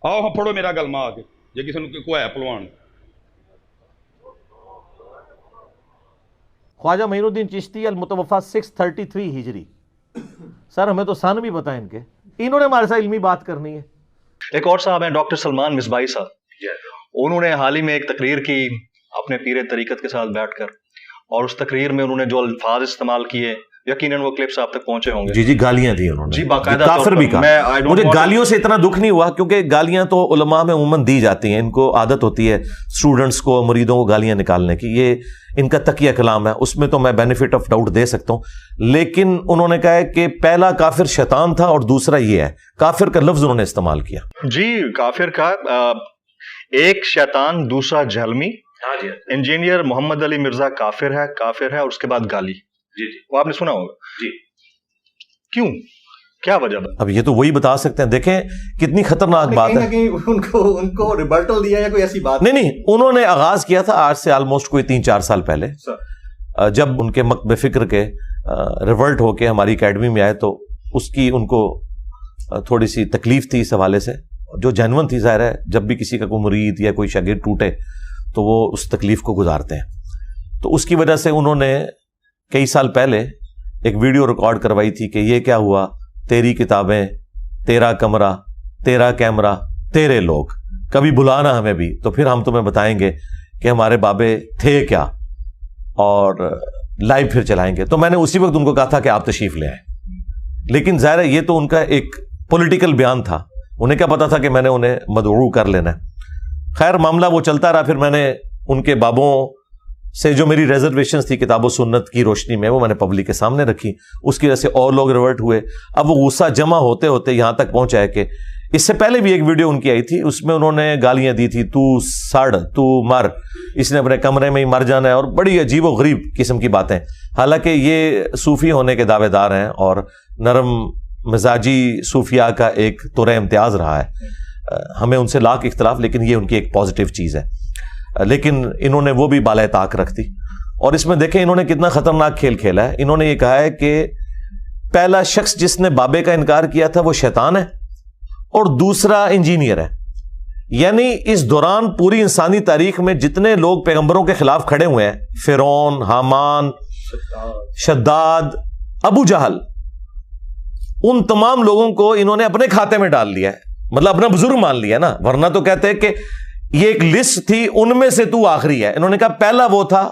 آؤ ہاں پڑھو میرا گلما آ کے جی کسی نے کو ہے پلوان. خواجہ معین الدین چشتی المتوفا 633 ہجری. سر ہمیں تو سن بھی پتہ ہے ان کے, انہوں نے ہمارے ساتھ علمی بات کرنی ہے. ایک اور صاحب ہیں ڈاکٹر سلمان مصباحی صاحب, انہوں نے حال ہی میں ایک تقریر کی اپنے پیر طریقت کے ساتھ بیٹھ کر, اور اس تقریر میں انہوں نے جو الفاظ استعمال کیے یقیناً وہ کلپس آپ تک پہنچے ہوں گے. جی گالیاں دی انہوں نے, جی باقاعدہ کافر بھی کہا. مجھے گالیوں سے اتنا دکھ نہیں ہوا کیونکہ گالیاں تو علماء میں عموماً دی جاتی ہیں, ان کو عادت ہوتی ہے اسٹوڈنٹس کو, مریدوں کو گالیاں نکالنے کی, یہ ان کا تقیہ کلام ہے, اس میں تو میں بینیفٹ آف ڈاؤٹ دے سکتا ہوں. لیکن انہوں نے کہا ہے کہ پہلا کافر شیطان تھا اور دوسرا یہ ہے, کافر کا لفظ انہوں نے استعمال کیا. جی کافر کا ایک شیطان, دوسرا جہلمی. انجینئر محمد علی مرزا کافر ہے, اور اس کے بعد گالی. جی وہ آپ نے سنا ہوگا. جی کیوں, کیا وجہ؟ اب یہ تو وہی بتا سکتے ہیں. دیکھیں کتنی خطرناک بات ہے. ان کو ریبرٹل دیا یا کوئی ایسی بات نہیں, انہوں نے آغاز کیا تھا آج سے آلموسٹ کوئی 3-4 سال پہلے, جب ان کے مکتب فکر کے ریورٹ ہو کے ہماری اکیڈمی میں آئے تو اس کی ان کو تھوڑی سی تکلیف تھی اس حوالے سے, جو جینون تھی. ظاہر ہے جب بھی کسی کا کوئی مرید یا کوئی شاگرد ٹوٹے تو وہ اس تکلیف کو گزارتے ہیں. تو اس کی وجہ سے انہوں نے کئی سال پہلے ایک ویڈیو ریکارڈ کروائی تھی کہ یہ کیا ہوا, تیری کتابیں, تیرا کمرہ, تیرا کیمرہ, تیرے لوگ, کبھی بلانا ہمیں بھی تو پھر ہم تمہیں بتائیں گے کہ ہمارے بابے تھے کیا, اور لائیو پھر چلائیں گے. تو میں نے اسی وقت ان کو کہا تھا کہ آپ تشریف لے آئیں, لیکن ظاہر ہے یہ تو ان کا ایک پولیٹیکل بیان تھا, انہیں کیا پتا تھا کہ میں نے انہیں مدعو کر لینا ہے. خیر معاملہ وہ چلتا رہا. پھر میں نے ان کے بابوں سے جو میری ریزرویشنز تھی کتاب و سنت کی روشنی میں, وہ میں نے پبلک کے سامنے رکھی. اس کی وجہ سے اور لوگ ریورٹ ہوئے. اب وہ غصہ جمع ہوتے ہوتے یہاں تک پہنچا ہے کہ اس سے پہلے بھی ایک ویڈیو ان کی آئی تھی, اس میں انہوں نے گالیاں دی تھی, تو سڑ, تو مر, اس نے اپنے کمرے میں ہی مر جانا ہے, اور بڑی عجیب و غریب قسم کی باتیں. حالانکہ یہ صوفی ہونے کے دعوے دار ہیں اور نرم مزاجی صوفیاء کا ایک طور امتیاز رہا ہے. ہمیں ان سے لاکھ اختلاف, لیکن یہ ان کی ایک پازیٹیو چیز ہے. لیکن انہوں نے وہ بھی بالائے طاق رکھ دی. اور اس میں دیکھیں انہوں نے کتنا خطرناک کھیل کھیلا ہے. انہوں نے یہ کہا ہے کہ پہلا شخص جس نے بابے کا انکار کیا تھا وہ شیطان ہے, اور دوسرا انجینئر ہے. یعنی اس دوران پوری انسانی تاریخ میں جتنے لوگ پیغمبروں کے خلاف کھڑے ہوئے ہیں, فرعون, حامان, شداد, ابو جہل, ان تمام لوگوں کو انہوں نے اپنے کھاتے میں ڈال لیا ہے, مطلب اپنا بزرگ مان لیا نا. ورنہ تو کہتے ہیں کہ یہ ایک لسٹ تھی, ان میں سے تو آخری ہے. انہوں نے کہا پہلا وہ تھا,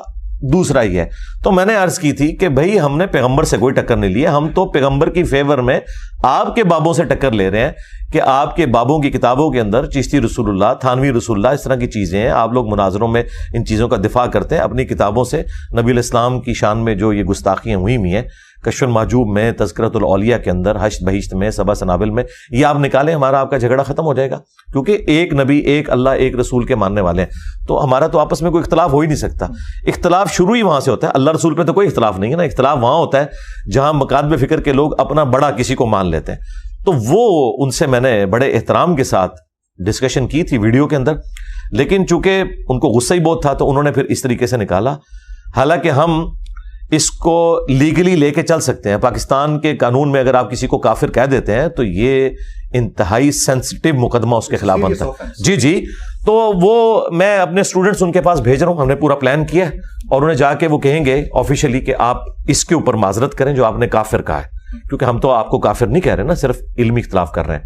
دوسرا ہی ہے. تو میں نے عرض کی تھی کہ بھائی ہم نے پیغمبر سے کوئی ٹکر نہیں لی ہے, ہم تو پیغمبر کی فیور میں آپ کے بابوں سے ٹکر لے رہے ہیں کہ آپ کے بابوں کی کتابوں کے اندر چشتی رسول اللہ, تھانوی رسول اللہ, اس طرح کی چیزیں ہیں. آپ لوگ مناظروں میں ان چیزوں کا دفاع کرتے ہیں. اپنی کتابوں سے نبی الاسلام کی شان میں جو یہ گستاخیاں ہوئی ہیں, کشف المحجوب میں, تذکرۃ الاولیاء کے اندر, حشد بہشت میں, سبع سنابل میں, یہ آپ نکالیں, ہمارا آپ کا جھگڑا ختم ہو جائے گا. کیونکہ ایک نبی, ایک اللہ, ایک رسول کے ماننے والے ہیں, تو ہمارا تو آپس میں کوئی اختلاف ہو ہی نہیں سکتا. اختلاف شروع ہی وہاں سے ہوتا ہے. اللہ رسول پہ تو کوئی اختلاف نہیں ہے نا. اختلاف وہاں ہوتا ہے جہاں مکاتب فکر کے لوگ اپنا بڑا کسی کو مان لیتے ہیں. تو وہ ان سے میں نے بڑے احترام کے ساتھ ڈسکشن کی تھی ویڈیو کے اندر, لیکن چونکہ ان کو غصہ ہی بہت تھا تو انہوں نے پھر اس طریقے سے نکالا. حالانکہ ہم اس کو لیگلی لے کے چل سکتے ہیں. پاکستان کے قانون میں اگر آپ کسی کو کافر کہہ دیتے ہیں تو یہ انتہائی سینسٹیو مقدمہ اس کے خلاف بنتا ہے. جی تو وہ میں اپنے اسٹوڈنٹس ان کے پاس بھیج رہا ہوں. ہم نے پورا پلان کیا ہے, اور انہیں جا کے وہ کہیں گے آفیشلی کہ آپ اس کے اوپر معذرت کریں جو آپ نے کافر کہا ہے, کیونکہ ہم تو آپ کو کافر نہیں کہہ رہے نا, صرف علمی اختلاف کر رہے ہیں.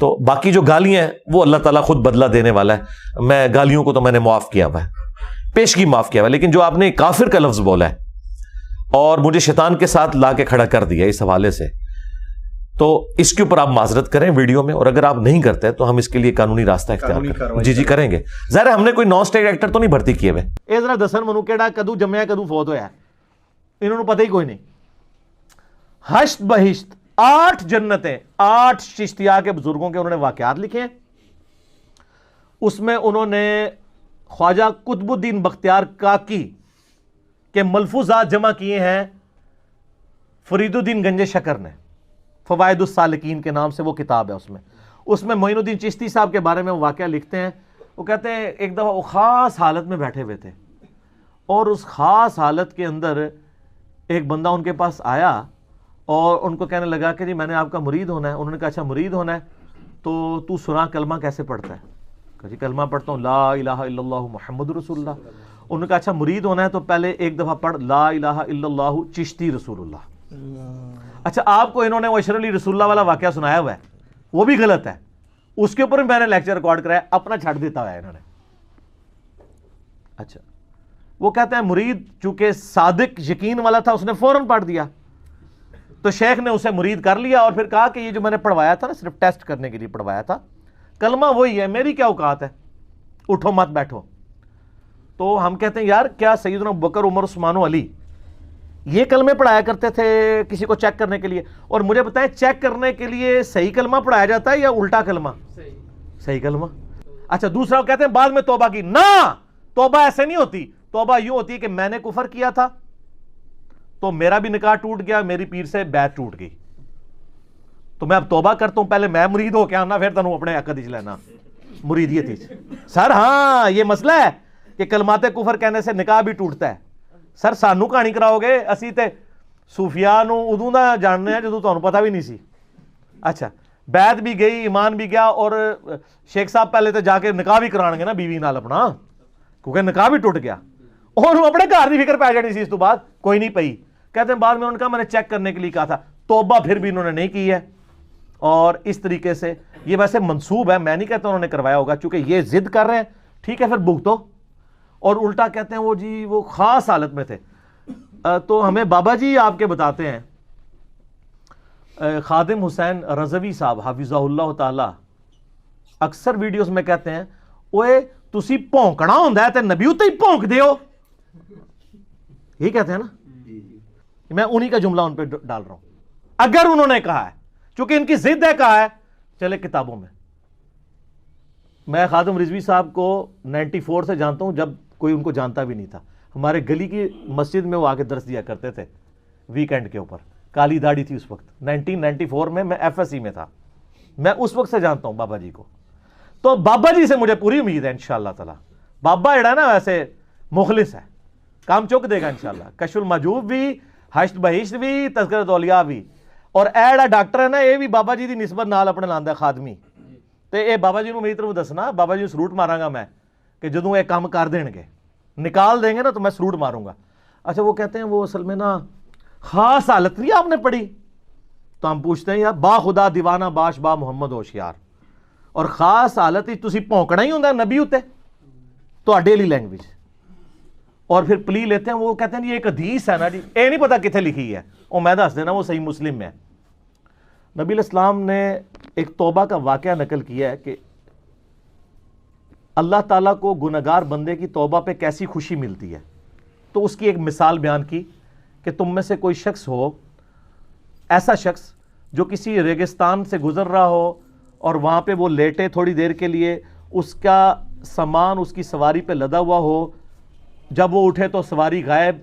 تو باقی جو گالیاں ہیں وہ اللہ تعالیٰ خود بدلہ دینے والا ہے. میں گالیوں کو تو میں نے معاف کیا ہوا ہے, پیشگی معاف کیا ہوا ہے, لیکن جو آپ نے کافر کا لفظ بولا ہے اور مجھے شیطان کے ساتھ لا کے کھڑا کر دیا اس حوالے سے, تو اس کے اوپر آپ معذرت کریں ویڈیو میں. اور اگر آپ نہیں کرتے تو ہم اس کے لیے قانونی راستہ اختیار کریں. جی کریں گے. ظاہر ہم نے کوئی نان اسٹیٹ ایکٹر تو نہیں بھرتی کیے ہوئے. اے ذرا دسن منو کیڑا کدو جمیا کدو فوت ہویا, انہوں نے پتہ ہی کوئی نہیں. حشد بہشت 8 جنتیں, 8 چشتیہ کے بزرگوں کے انہوں نے واقعات لکھے ہیں. اس میں انہوں نے خواجہ قطب الدین بختیار کاکی کے ملفوظات جمع کیے ہیں فرید الدین گنج شکر نے. فوائد السالکین کے نام سے وہ کتاب ہے. اس میں معین الدین چشتی صاحب کے بارے میں وہ واقعہ لکھتے ہیں. وہ کہتے ہیں ایک دفعہ وہ خاص حالت میں بیٹھے ہوئے تھے, اور اس خاص حالت کے اندر ایک بندہ ان کے پاس آیا اور ان کو کہنے لگا کہ جی میں نے آپ کا مرید ہونا ہے. انہوں نے کہا اچھا مرید ہونا ہے, تو سنا کلمہ کیسے پڑھتا ہے؟ کہ جی کلمہ پڑھتا ہوں لا الہ الا اللہ محمد رسول اللہ. انہوں نے کہا اچھا مرید ہونا ہے تو پہلے ایک دفعہ پڑھ لا الہ الا اللہ چشتی رسول اللہ. اچھا آپ کو انہوں نے وہ اشرف علی رسول اللہ والا واقعہ سنایا ہوا ہے, وہ بھی غلط ہے, اس کے اوپر میں نے لیکچر ریکارڈ کرایا, اپنا چھڑ دیتا ہوا ہے انہوں نے. اچھا وہ کہتے ہیں مرید چونکہ صادق یقین والا تھا, اس نے فوراً پڑھ دیا, تو شیخ نے اسے مرید کر لیا اور پھر کہا کہ یہ جو میں نے پڑھوایا تھا نا صرف ٹیسٹ کرنے کے لیے پڑھوایا تھا, کلمہ وہی ہے, میری کیا اوقات ہے, اٹھو مت بیٹھو. تو ہم کہتے ہیں یار کیا سیدنا ابوبکر عمر عثمان و علی یہ کلمے پڑھایا کرتے تھے کسی کو چیک کرنے کے لیے؟ اور مجھے بتائیں چیک کرنے کے لیے صحیح کلمہ پڑھایا جاتا ہے یا الٹا کلمہ؟ صحیح کلمہ. اچھا دوسرا وہ کہتے ہیں بعد میں توبہ کی. نہ, توبہ ایسے نہیں ہوتی. توبہ یوں ہوتی ہے کہ میں نے کفر کیا تھا تو میرا بھی نکاح ٹوٹ گیا, میری پیر سے بیعت ٹوٹ گئی, تو میں اب توبہ کرتا ہوں, پہلے میں مرید ہو کے آنا پھر تنوں اپنے عقد ہی لینا مریدیت ہی. سر ہاں یہ مسئلہ ہے کہ کلمات کفر کہنے سے نکاح بھی ٹوٹتا ہے. سر سانو کہانی کراؤ گے, اسی تے صوفیاء نو ادوں دا جاننے ہیں جدوں تانوں پتہ بھی نہیں سی. اچھا بیعت بھی گئی, ایمان بھی گیا, اور شیخ صاحب پہلے تو جا کے نکاح بھی کران گے نا بیوی نال اپنا, کیونکہ نکاح بھی ٹوٹ گیا, اور وہ اپنے گھر کی فکر پی جانی سی اس تو بعد کوئی نہیں پئی. کہتے ہیں بعد میں انہوں نے کہا میں نے چیک کرنے کے لیے کہا تھا, توبہ پھر بھی انہوں نے نہیں کی ہے. اور اس طریقے سے یہ ویسے منسوب ہے, میں نہیں کہتا انہوں نے کروایا ہوگا, چونکہ یہ ضد کر رہے ہیں ٹھیک ہے پھر بھگتو. اور الٹا کہتے ہیں وہ جی وہ خاص حالت میں تھے. تو ہمیں بابا جی آپ کے بتاتے ہیں, خادم حسین رضوی صاحب حافظہ اللہ تعالی اکثر ویڈیوز میں کہتے ہیں اوے تسی پونکنا ہوندا ہے تے نبی تے ہی پونک دیو, یہی کہتے ہیں نا. میں انہی کا جملہ ان پہ ڈال رہا ہوں. اگر انہوں نے کہا ہے, چونکہ ان کی ضد ہے, کہا ہے چلے کتابوں میں خادم رضوی صاحب کو 94 سے جانتا ہوں, جب کوئی ان کو جانتا بھی نہیں تھا. ہمارے گلی کی مسجد میں وہ آ کے درس دیا کرتے تھے ویکینڈ کے اوپر, کالی داڑھی تھی اس وقت 1994 میں ایف ایس سی میں تھا. میں اس وقت سے جانتا ہوں بابا جی کو. تو بابا جی سے مجھے پوری امید ہے انشاءاللہ تعالی. بابا جڑا نا ویسے مخلص ہے, کام چک دے گا انشاءاللہ. کشف المحجوب بھی, حشت بہشت بھی, تذکرۃ اولیاء بھی. اور ایڑا ڈاکٹر ہے نا یہ بھی بابا جی دی نسبت نال اپنے لاندا ہے خادمی. تے اے بابا جی نو میری طرف دسنا, بابا جی سلوٹ ماراں گا میں کہ جدوں یہ کام کر دیں گے, نکال دیں گے نا تو میں سلوٹ ماروں گا. اچھا وہ کہتے ہیں وہ اصل میں نا خاص حالت نہیں آپ نے پڑھی, تو ہم پوچھتے ہیں یار با خدا دیوانہ باش با محمد ہوشیار, اور خاص حالت ہی تسی پونکنا ہی ہوندا نبی اتے تو ڈیلی لینگویج. اور پھر پلی لیتے ہیں, وہ کہتے ہیں یہ ایک حدیث ہے نا جی, اے نہیں پتا کتنے لکھی ہے, وہ میں دس دینا وہ صحیح مسلم میں ہے. نبی علیہ السلام نے ایک توبہ کا واقعہ نقل کیا ہے کہ اللہ تعالیٰ کو گنہگار بندے کی توبہ پہ کیسی خوشی ملتی ہے. تو اس کی ایک مثال بیان کی کہ تم میں سے کوئی شخص ہو, ایسا شخص جو کسی ریگستان سے گزر رہا ہو اور وہاں پہ وہ لیٹے تھوڑی دیر کے لیے, اس کا سامان اس کی سواری پہ لدا ہوا ہو, جب وہ اٹھے تو سواری غائب.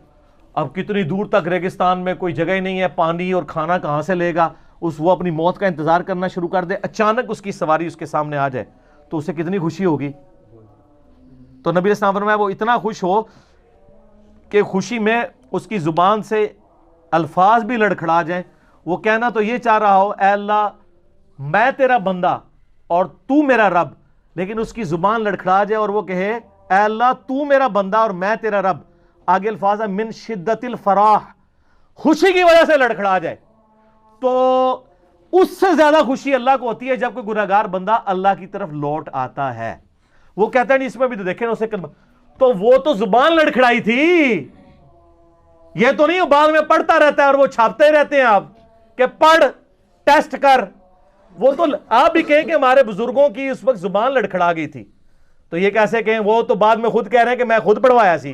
اب کتنی دور تک ریگستان میں کوئی جگہ ہی نہیں ہے, پانی اور کھانا کہاں سے لے گا, وہ اپنی موت کا انتظار کرنا شروع کر دے, اچانک اس کی سواری اس کے سامنے آ جائے تو اسے کتنی خوشی ہوگی. تو نبی علیہ السلام فرمایا وہ اتنا خوش ہو کہ خوشی میں اس کی زبان سے الفاظ بھی لڑکھڑا جائیں. وہ کہنا تو یہ چاہ رہا ہو اے اللہ میں تیرا بندہ اور تو میرا رب, لیکن اس کی زبان لڑکھڑا جائے اور وہ کہے اے اللہ تو میرا بندہ اور میں تیرا رب. آگے الفاظ ہے من شدت الفراح, خوشی کی وجہ سے لڑکھڑا جائے. تو اس سے زیادہ خوشی اللہ کو ہوتی ہے جب کوئی گنہگار بندہ اللہ کی طرف لوٹ آتا ہے. وہ کہتا ہے نہیں اس میں بھی تو دیکھیں اسے کلمہ, تو وہ تو زبان لڑکھڑائی تھی, یہ تو نہیں بعد میں پڑھتا رہتا ہے اور وہ چھاپتے رہتے ہیں آپ کہ پڑھ ٹیسٹ کر. وہ تو آپ بھی کہیں کہ ہمارے بزرگوں کی اس وقت زبان لڑکھڑا گئی تھی, تو یہ کیسے کہیں, وہ تو بعد میں خود کہہ رہے ہیں کہ میں خود پڑھوایا سی,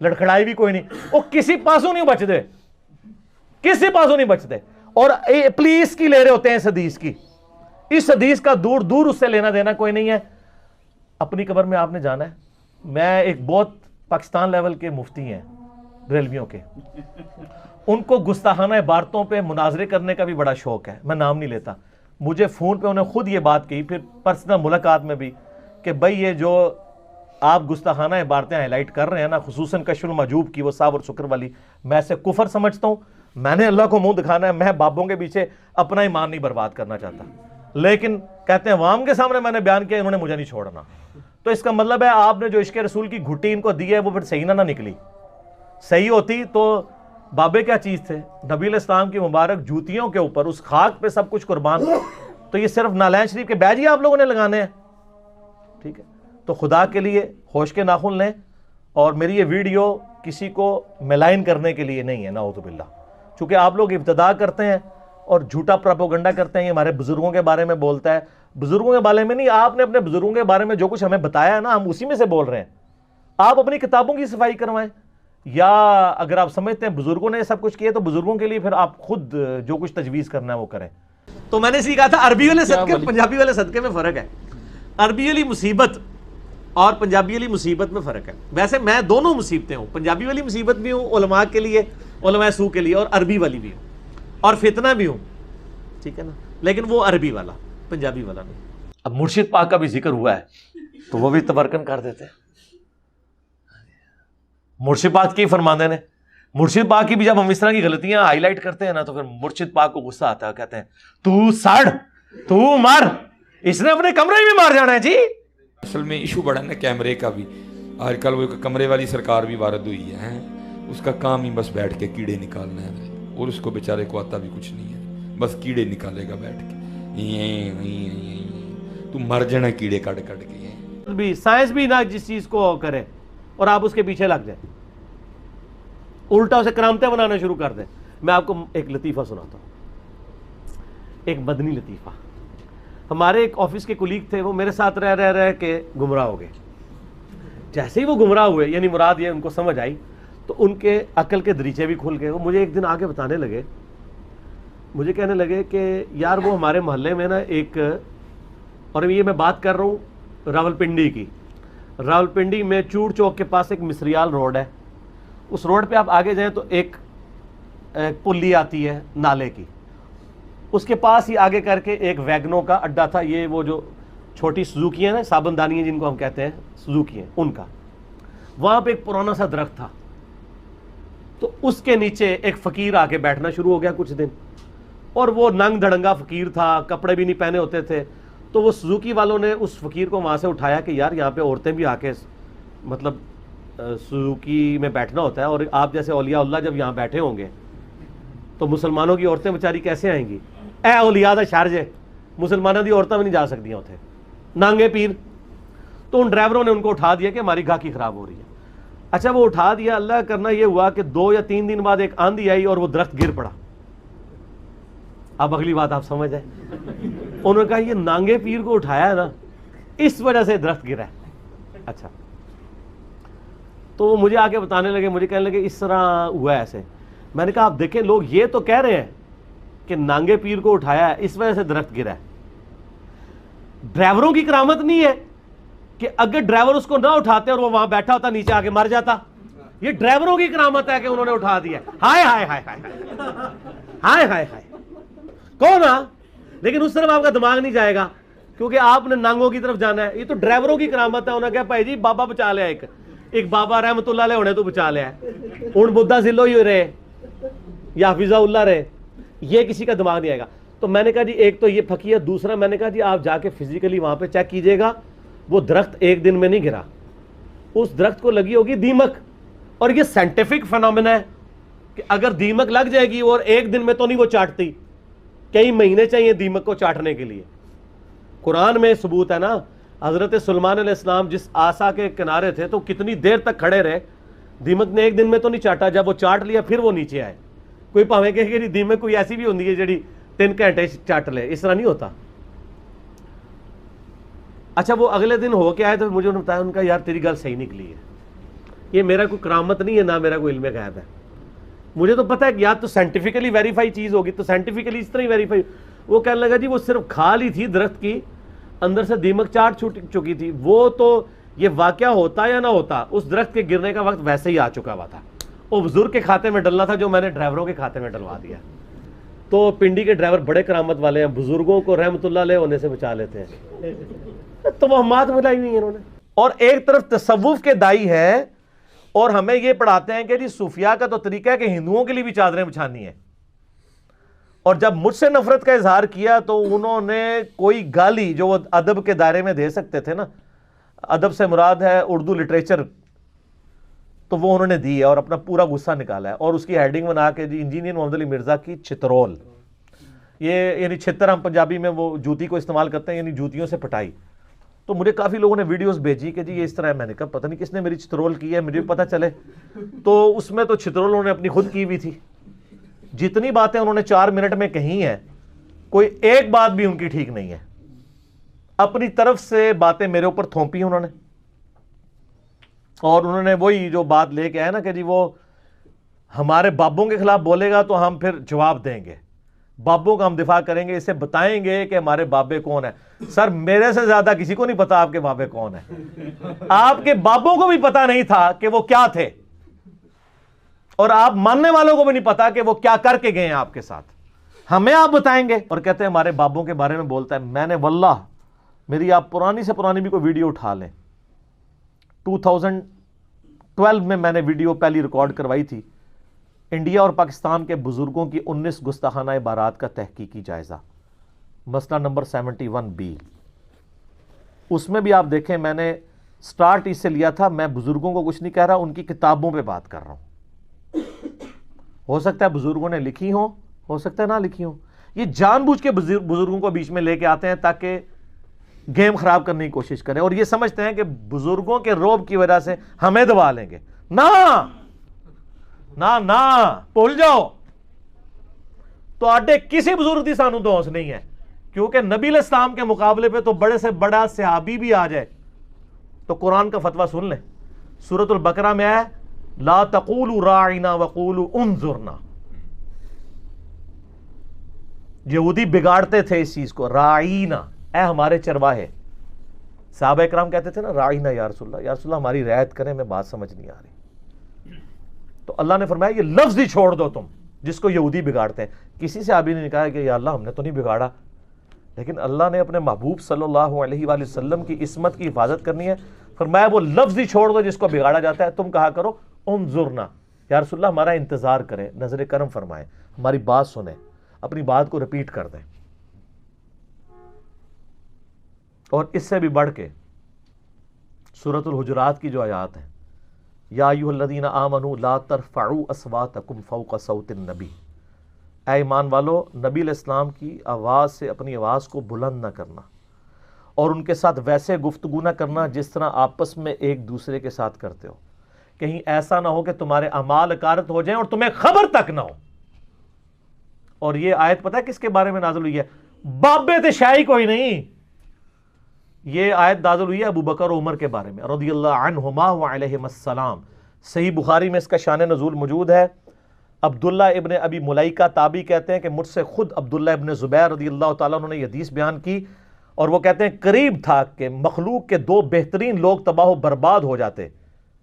لڑکھڑائی بھی کوئی نہیں. وہ کسی پاسوں نہیں بچتے, کسی پاسوں نہیں بچتے, اور پلیز کی لے رہے ہوتے ہیں اس حدیث کی. اس حدیث کا دور دور اس سے لینا دینا کوئی نہیں ہے. اپنی قبر میں آپ نے جانا ہے. میں ایک بہت پاکستان لیول کے مفتی ہیں بریلویوں کے, ان کو گستاخانہ عبارتوں پہ مناظرے کرنے کا بھی بڑا شوق ہے, میں نام نہیں لیتا. مجھے فون پہ انہوں نے خود یہ بات کہی, پھر پرسنل ملاقات میں بھی, کہ بھائی یہ جو آپ گستاخانہ عبارتیں ہائی لائٹ کر رہے ہیں نا, خصوصاً کشف المحجوب کی وہ صاحب اور شکر والی, میں اسے کفر سمجھتا ہوں. میں نے اللہ کو منہ دکھانا ہے, میں بابوں کے پیچھے اپنا ایمان نہیں برباد کرنا چاہتا. لیکن کہتے ہیں عوام کے سامنے میں نے بیان کیا انہوں نے مجھے نہیں چھوڑنا. تو اس کا مطلب ہے آپ نے جو عشق رسول کی گھٹی ان کو دی ہے وہ پھر صحیح نہ نکلی. صحیح ہوتی تو بابے کیا چیز تھے؟ نبی علیہ السلام کی مبارک جوتیوں کے اوپر اس خاک پہ سب کچھ قربان. تو یہ صرف نالین شریف کے بیج ہی آپ لوگوں نے لگانے ہیں. ٹھیک ہے, تو خدا کے لیے ہوش کے ناخن لیں. اور میری یہ ویڈیو کسی کو ملائن کرنے کے لیے نہیں ہے, نعوذ باللہ. چونکہ آپ لوگ ابتدا کرتے ہیں اور جھوٹا پروپیگنڈا کرتے ہیں, یہ ہمارے بزرگوں کے بارے میں بولتا ہے. بزرگوں کے بارے میں نہیں, آپ نے اپنے بزرگوں کے بارے میں جو کچھ ہمیں بتایا ہے نا, ہم اسی میں سے بول رہے ہیں. آپ اپنی کتابوں کی صفائی کروائیں, یا اگر آپ سمجھتے ہیں بزرگوں نے سب کچھ کیا تو بزرگوں کے لیے پھر آپ خود جو کچھ تجویز کرنا ہے وہ کریں. تو میں نے اسی کہا تھا عربی والے صدقے پنجابی والے صدقے میں فرق ہے. عربی والی مصیبت اور پنجابی والی مصیبت میں فرق ہے. ویسے میں دونوں مصیبتیں ہوں, پنجابی والی مصیبت بھی ہوں علماء کے لیے, علماء سو کے لیے, اور عربی والی بھی ہوں, اور فتنہ بھی ہوں. ٹھیک ہے نا, لیکن وہ عربی والا, پنجابی والا نہیں. اب مرشد پاک کا بھی ذکر ہوا ہے تو وہ بھی تبرکن کر دیتے ہیں. مرشد پاک کی فرماندے نے, مرشد پاک کی بھی جب ہم اس طرح کی غلطیاں ہائی لائٹ کرتے ہیں نا تو پھر مرشد پاک کو غصہ آتا ہے, کہتے ہیں تو سڑ, تو مر, اس نے اپنے کمرے میں مار جانا ہے. جی اصل میں ایشو بڑا نا کیمرے کا بھی. آج کل وہ کمرے والی سرکار بھی وارد ہوئی ہے, اس کا کام ہی بس بیٹھ کے کیڑے نکالنا ہے, اور اس کو بیچارے کو آتا بھی کچھ نہیں ہے, بس کیڑے نکالے گا بیٹھ کے. تو مر جانا کیڑے کٹ کٹ کے. بھی سائنس بھی نہ جس چیز کو کرے اور آپ اس کے پیچھے لگ جائیں, الٹا اسے کرامتیں بنانا شروع کر دیں. میں آپ کو ایک لطیفہ سناتا ہوں, ایک مدنی لطیفہ. ہمارے ایک آفس کے کولیگ تھے, وہ میرے ساتھ رہ کے گمراہ ہو گئے. جیسے ہی وہ گمراہ ہوئے, یعنی مراد یہ ان کو سمجھ آئی, تو ان کے عقل کے دریچے بھی کھل گئے. وہ مجھے ایک دن آگے بتانے لگے, مجھے کہنے لگے کہ یار وہ ہمارے محلے میں نا ایک, اور یہ میں بات کر رہا ہوں راولپنڈی کی, راولپنڈی میں چوڑ چوک کے پاس ایک مصریال روڈ ہے. اس روڈ پہ آپ آگے جائیں تو ایک پلی آتی ہے نالے کی, اس کے پاس ہی آگے کر کے ایک ویگنوں کا اڈا تھا. یہ وہ جو چھوٹی سوزوکی ہیں نا, صابن دانی ہیں جن کو ہم کہتے ہیں, سوزوکی ہیں ان کا. وہاں پہ ایک پرانا سا درخت تھا, تو اس کے نیچے ایک فقیر آ کے بیٹھنا شروع ہو گیا کچھ دن. اور وہ ننگ دھڑنگا فقیر تھا, کپڑے بھی نہیں پہنے ہوتے تھے. تو وہ سوزوکی والوں نے اس فقیر کو وہاں سے اٹھایا کہ یار یہاں پہ عورتیں بھی آ کے, مطلب سوزوکی میں بیٹھنا ہوتا ہے, اور آپ جیسے اولیاء اللہ جب یہاں بیٹھے ہوں گے تو مسلمانوں کی عورتیں بیچاری کیسے آئیں گی؟ اے اولیاء دا شر جے, مسلمانوں کی عورتیں بھی نہیں جا سکتی اتنے, نانگے پیر. تو ان ڈرائیوروں نے ان کو اٹھا دیا کہ ہماری گاہکی خراب ہو رہی ہے. اچھا وہ اٹھا دیا, اللہ کرنا یہ ہوا کہ 2 یا 3 دن بعد ایک آندھی آئی اور وہ درخت گر پڑا. اب اگلی بات آپ سمجھ آئے, انہوں نے کہا یہ نانگے پیر کو اٹھایا ہے نا, اس وجہ سے درخت گرا ہے. اچھا, تو وہ مجھے آ کے بتانے لگے, مجھے کہنے لگے اس طرح ہوا ہے ایسے. میں نے کہا آپ دیکھیں لوگ یہ تو کہہ رہے ہیں کہ نانگے پیر کو اٹھایا ہے اس وجہ سے درخت گرا ہے. ڈرائیوروں کی کرامت نہیں ہے کہ اگر ڈرائیور اس کو نہ اٹھاتے اور وہ وہاں بیٹھا ہوتا نیچے آ کے مر جاتا. یہ ڈرائیوروں کی کرامت ہے کہ انہوں نے اٹھا دیا. ہائے ہائے ہائے ہائے ہائے ہائے ہائے, کون آ, لیکن اس طرف آپ کا دماغ نہیں جائے گا کیونکہ آپ نے نانگوں کی طرف جانا ہے. یہ تو ڈرائیوروں کی کرامت ہے. انہوں نے کہا بھائی جی بابا بچا لیا, ایک بابا رحمت اللہ علیہ ہونے تو بچا لیا, ان بدھا ذلو ہی رہے یا حفیظہ اللہ رہے, یہ کسی کا دماغ نہیں آئے گا. تو میں نے کہا جی ایک تو یہ پھکی ہے, دوسرا میں نے کہا جی آپ جا کے فزیکلی وہاں پہ چیک کیجئے گا, وہ درخت ایک دن میں نہیں گرا, اس درخت کو لگی ہوگی دیمک. اور یہ سائنٹیفک فینومینا ہے کہ اگر دیمک لگ جائے گی اور ایک دن میں تو نہیں وہ چاٹتی, کئی مہینے چاہیے دیمک کو چاٹنے کے لیے. قرآن میں ثبوت ہے نا, حضرت سلمان علیہ السلام جس آسا کے کنارے تھے تو کتنی دیر تک کھڑے رہے, دیمک نے ایک دن میں تو نہیں چاٹا. جب وہ چاٹ لیا پھر وہ نیچے آئے. کوئی پاویں کہ دیمک کوئی ایسی بھی ہوتی ہے جڑی 3 گھنٹے چاٹ لے, اس طرح نہیں ہوتا. اچھا وہ اگلے دن ہو کے آئے تو مجھے انہوں نے بتایا, ان کا یار تیری گل صحیح نکلی ہے, یہ میرا کوئی کرامت نہیں ہے نہ میرا کوئی علم غیب ہے. مجھے تو پتہ ہے کہ یا تو سائنٹیفکلی ویریفائی چیز ہوگی, تو سائنٹیفکلی اس طرح ہی ویریفائی. وہ کہنے لگا جی وہ صرف کھال ہی تھی درخت کی, اندر سے دیمک چاٹ چکی تھی. وہ تو یہ واقعہ ہوتا یا نہ ہوتا, اس درخت کے گرنے کا وقت ویسے ہی آ چکا ہوا تھا. وہ بزرگ کے کھاتے میں ڈلنا تھا جو میں نے ڈرائیوروں کے کھاتے میں ڈلوا دیا. تو پنڈی کے ڈرائیور بڑے کرامت والے ہیں, بزرگوں کو رحمت اللہ علیہ ہونے سے بچا لیتے ہیں. تو وہ ہمات ملائی ہوئی ہیں انہوں نے. اور ایک طرف تصوف کے دائی ہے اور ہمیں یہ پڑھاتے ہیں کہ جی صوفیاء کا تو طریقہ ہے کہ ہندوؤں کے لیے بھی چادریں بچھانی ہیں, اور جب مجھ سے نفرت کا اظہار کیا تو انہوں نے کوئی گالی جو وہ ادب کے دائرے میں دے سکتے تھے نا، ادب سے مراد ہے اردو لٹریچر، تو وہ انہوں نے دی ہے اور اپنا پورا غصہ نکالا ہے، اور اس کی ہیڈنگ بنا کے جی انجینئر محمد علی مرزا کی چترول، یہ یعنی چھتر ہم پنجابی میں وہ جوتی کو استعمال کرتے ہیں، یعنی جوتیوں سے پٹائی. تو مجھے کافی لوگوں نے ویڈیوز بھیجی کہ جی یہ اس طرح ہے. میں نے کہا پتہ نہیں کس نے میری چترول کی ہے، مجھے پتہ چلے. تو اس میں تو چترول انہوں نے اپنی خود کی ہوئی تھی. جتنی باتیں انہوں نے 4 منٹ میں کہی ہیں، کوئی ایک بات بھی ان کی ٹھیک نہیں ہے. اپنی طرف سے باتیں میرے اوپر تھوپی انہوں نے، اور انہوں نے وہی جو بات لے کے آئے نا کہ جی وہ ہمارے بابوں کے خلاف بولے گا تو ہم پھر جواب دیں گے، بابوں کا ہم دفاع کریں گے، اسے بتائیں گے کہ ہمارے بابے کون ہیں. سر میرے سے زیادہ کسی کو نہیں پتا آپ کے بابے کون ہیں. آپ کے بابوں کو بھی پتا نہیں تھا کہ وہ کیا تھے، اور آپ ماننے والوں کو بھی نہیں پتا کہ وہ کیا کر کے گئے ہیں آپ کے ساتھ. ہمیں آپ بتائیں گے اور کہتے ہیں ہمارے بابوں کے بارے میں بولتا ہے. میں نے واللہ میری آپ پرانی سے پرانی بھی کوئی ویڈیو اٹھا لیں، 2012 میں نے ویڈیو پہلی ریکارڈ کروائی تھی، انڈیا اور پاکستان کے بزرگوں کی 19 گستاخانہ عبارات کا تحقیقی جائزہ، مسئلہ نمبر 71B. اس میں بھی آپ دیکھیں میں نے سٹارٹ اس سے لیا تھا، میں بزرگوں کو کچھ نہیں کہہ رہا، ان کی کتابوں پہ بات کر رہا ہوں. ہو سکتا ہے بزرگوں نے لکھی ہو سکتا ہے نہ لکھی ہوں. یہ جان بوجھ کے بزرگوں کو بیچ میں لے کے آتے ہیں تاکہ گیم خراب کرنے کی کوشش کریں، اور یہ سمجھتے ہیں کہ بزرگوں کے روب کی وجہ سے ہمیں دبا لیں گے. نہ بھول جاؤ. تو آڈے کسی بزرگ دی سانو دوست نہیں ہے، کیونکہ نبی علیہ السلام کے مقابلے پہ تو بڑے سے بڑا صحابی بھی آ جائے تو قرآن کا فتویٰ سن لیں. سورۃ البقرہ میں ہے لا تقولوا راعنا وقولوا انظرنا. یہودی بگاڑتے تھے اس چیز کو، راعینا اے ہمارے چرواہے. صحابہ اکرام کہتے تھے نا راعینا یا رسول اللہ ہماری رعایت کریں، میں بات سمجھ نہیں آ رہی. تو اللہ نے فرمایا یہ لفظ ہی چھوڑ دو تم جس کو یہودی بگاڑتے ہیں. کسی سے صحابی نے کہا کہ یا اللہ ہم نے تو نہیں بگاڑا، لیکن اللہ نے اپنے محبوب صلی اللہ علیہ وآلہ وسلم کی عصمت کی حفاظت کرنی ہے. فرمایا وہ لفظ ہی چھوڑ دو جس کو بگاڑا جاتا ہے. تم کہا کرو انظرنا، یا رسول اللہ ہمارا انتظار کریں، نظر کرم فرمائیں، ہماری بات سنیں، اپنی بات کو رپیٹ کر دیں. اور اس سے بھی بڑھ کے سورۃ الحجرات کی جو آیات ہیں، یا ایھا الذین آمنوا لا ترفعوا اصواتکم فوق صوت النبی، اے ایمان والو نبی علیہ السلام کی آواز سے اپنی آواز کو بلند نہ کرنا، اور ان کے ساتھ ویسے گفتگو نہ کرنا جس طرح آپس میں ایک دوسرے کے ساتھ کرتے ہو، کہیں ایسا نہ ہو کہ تمہارے اعمال اکارت ہو جائیں اور تمہیں خبر تک نہ ہو. اور یہ آیت پتہ ہے کس کے بارے میں نازل ہوئی ہے؟ بابے تے شاہی کوئی نہیں. یہ آیت نازل ہوئی ہے ابو بکر و عمر کے بارے میں رضی اللہ عنہما وعلیہم السلام. صحیح بخاری میں اس کا شان نزول موجود ہے. عبداللہ ابن ابی ملیکہ تابعی کہتے ہیں کہ مجھ سے خود عبداللہ ابن زبیر رضی اللہ تعالیٰ عنہ نے یہ حدیث بیان کی، اور وہ کہتے ہیں قریب تھا کہ مخلوق کے 2 بہترین لوگ تباہ و برباد ہو جاتے،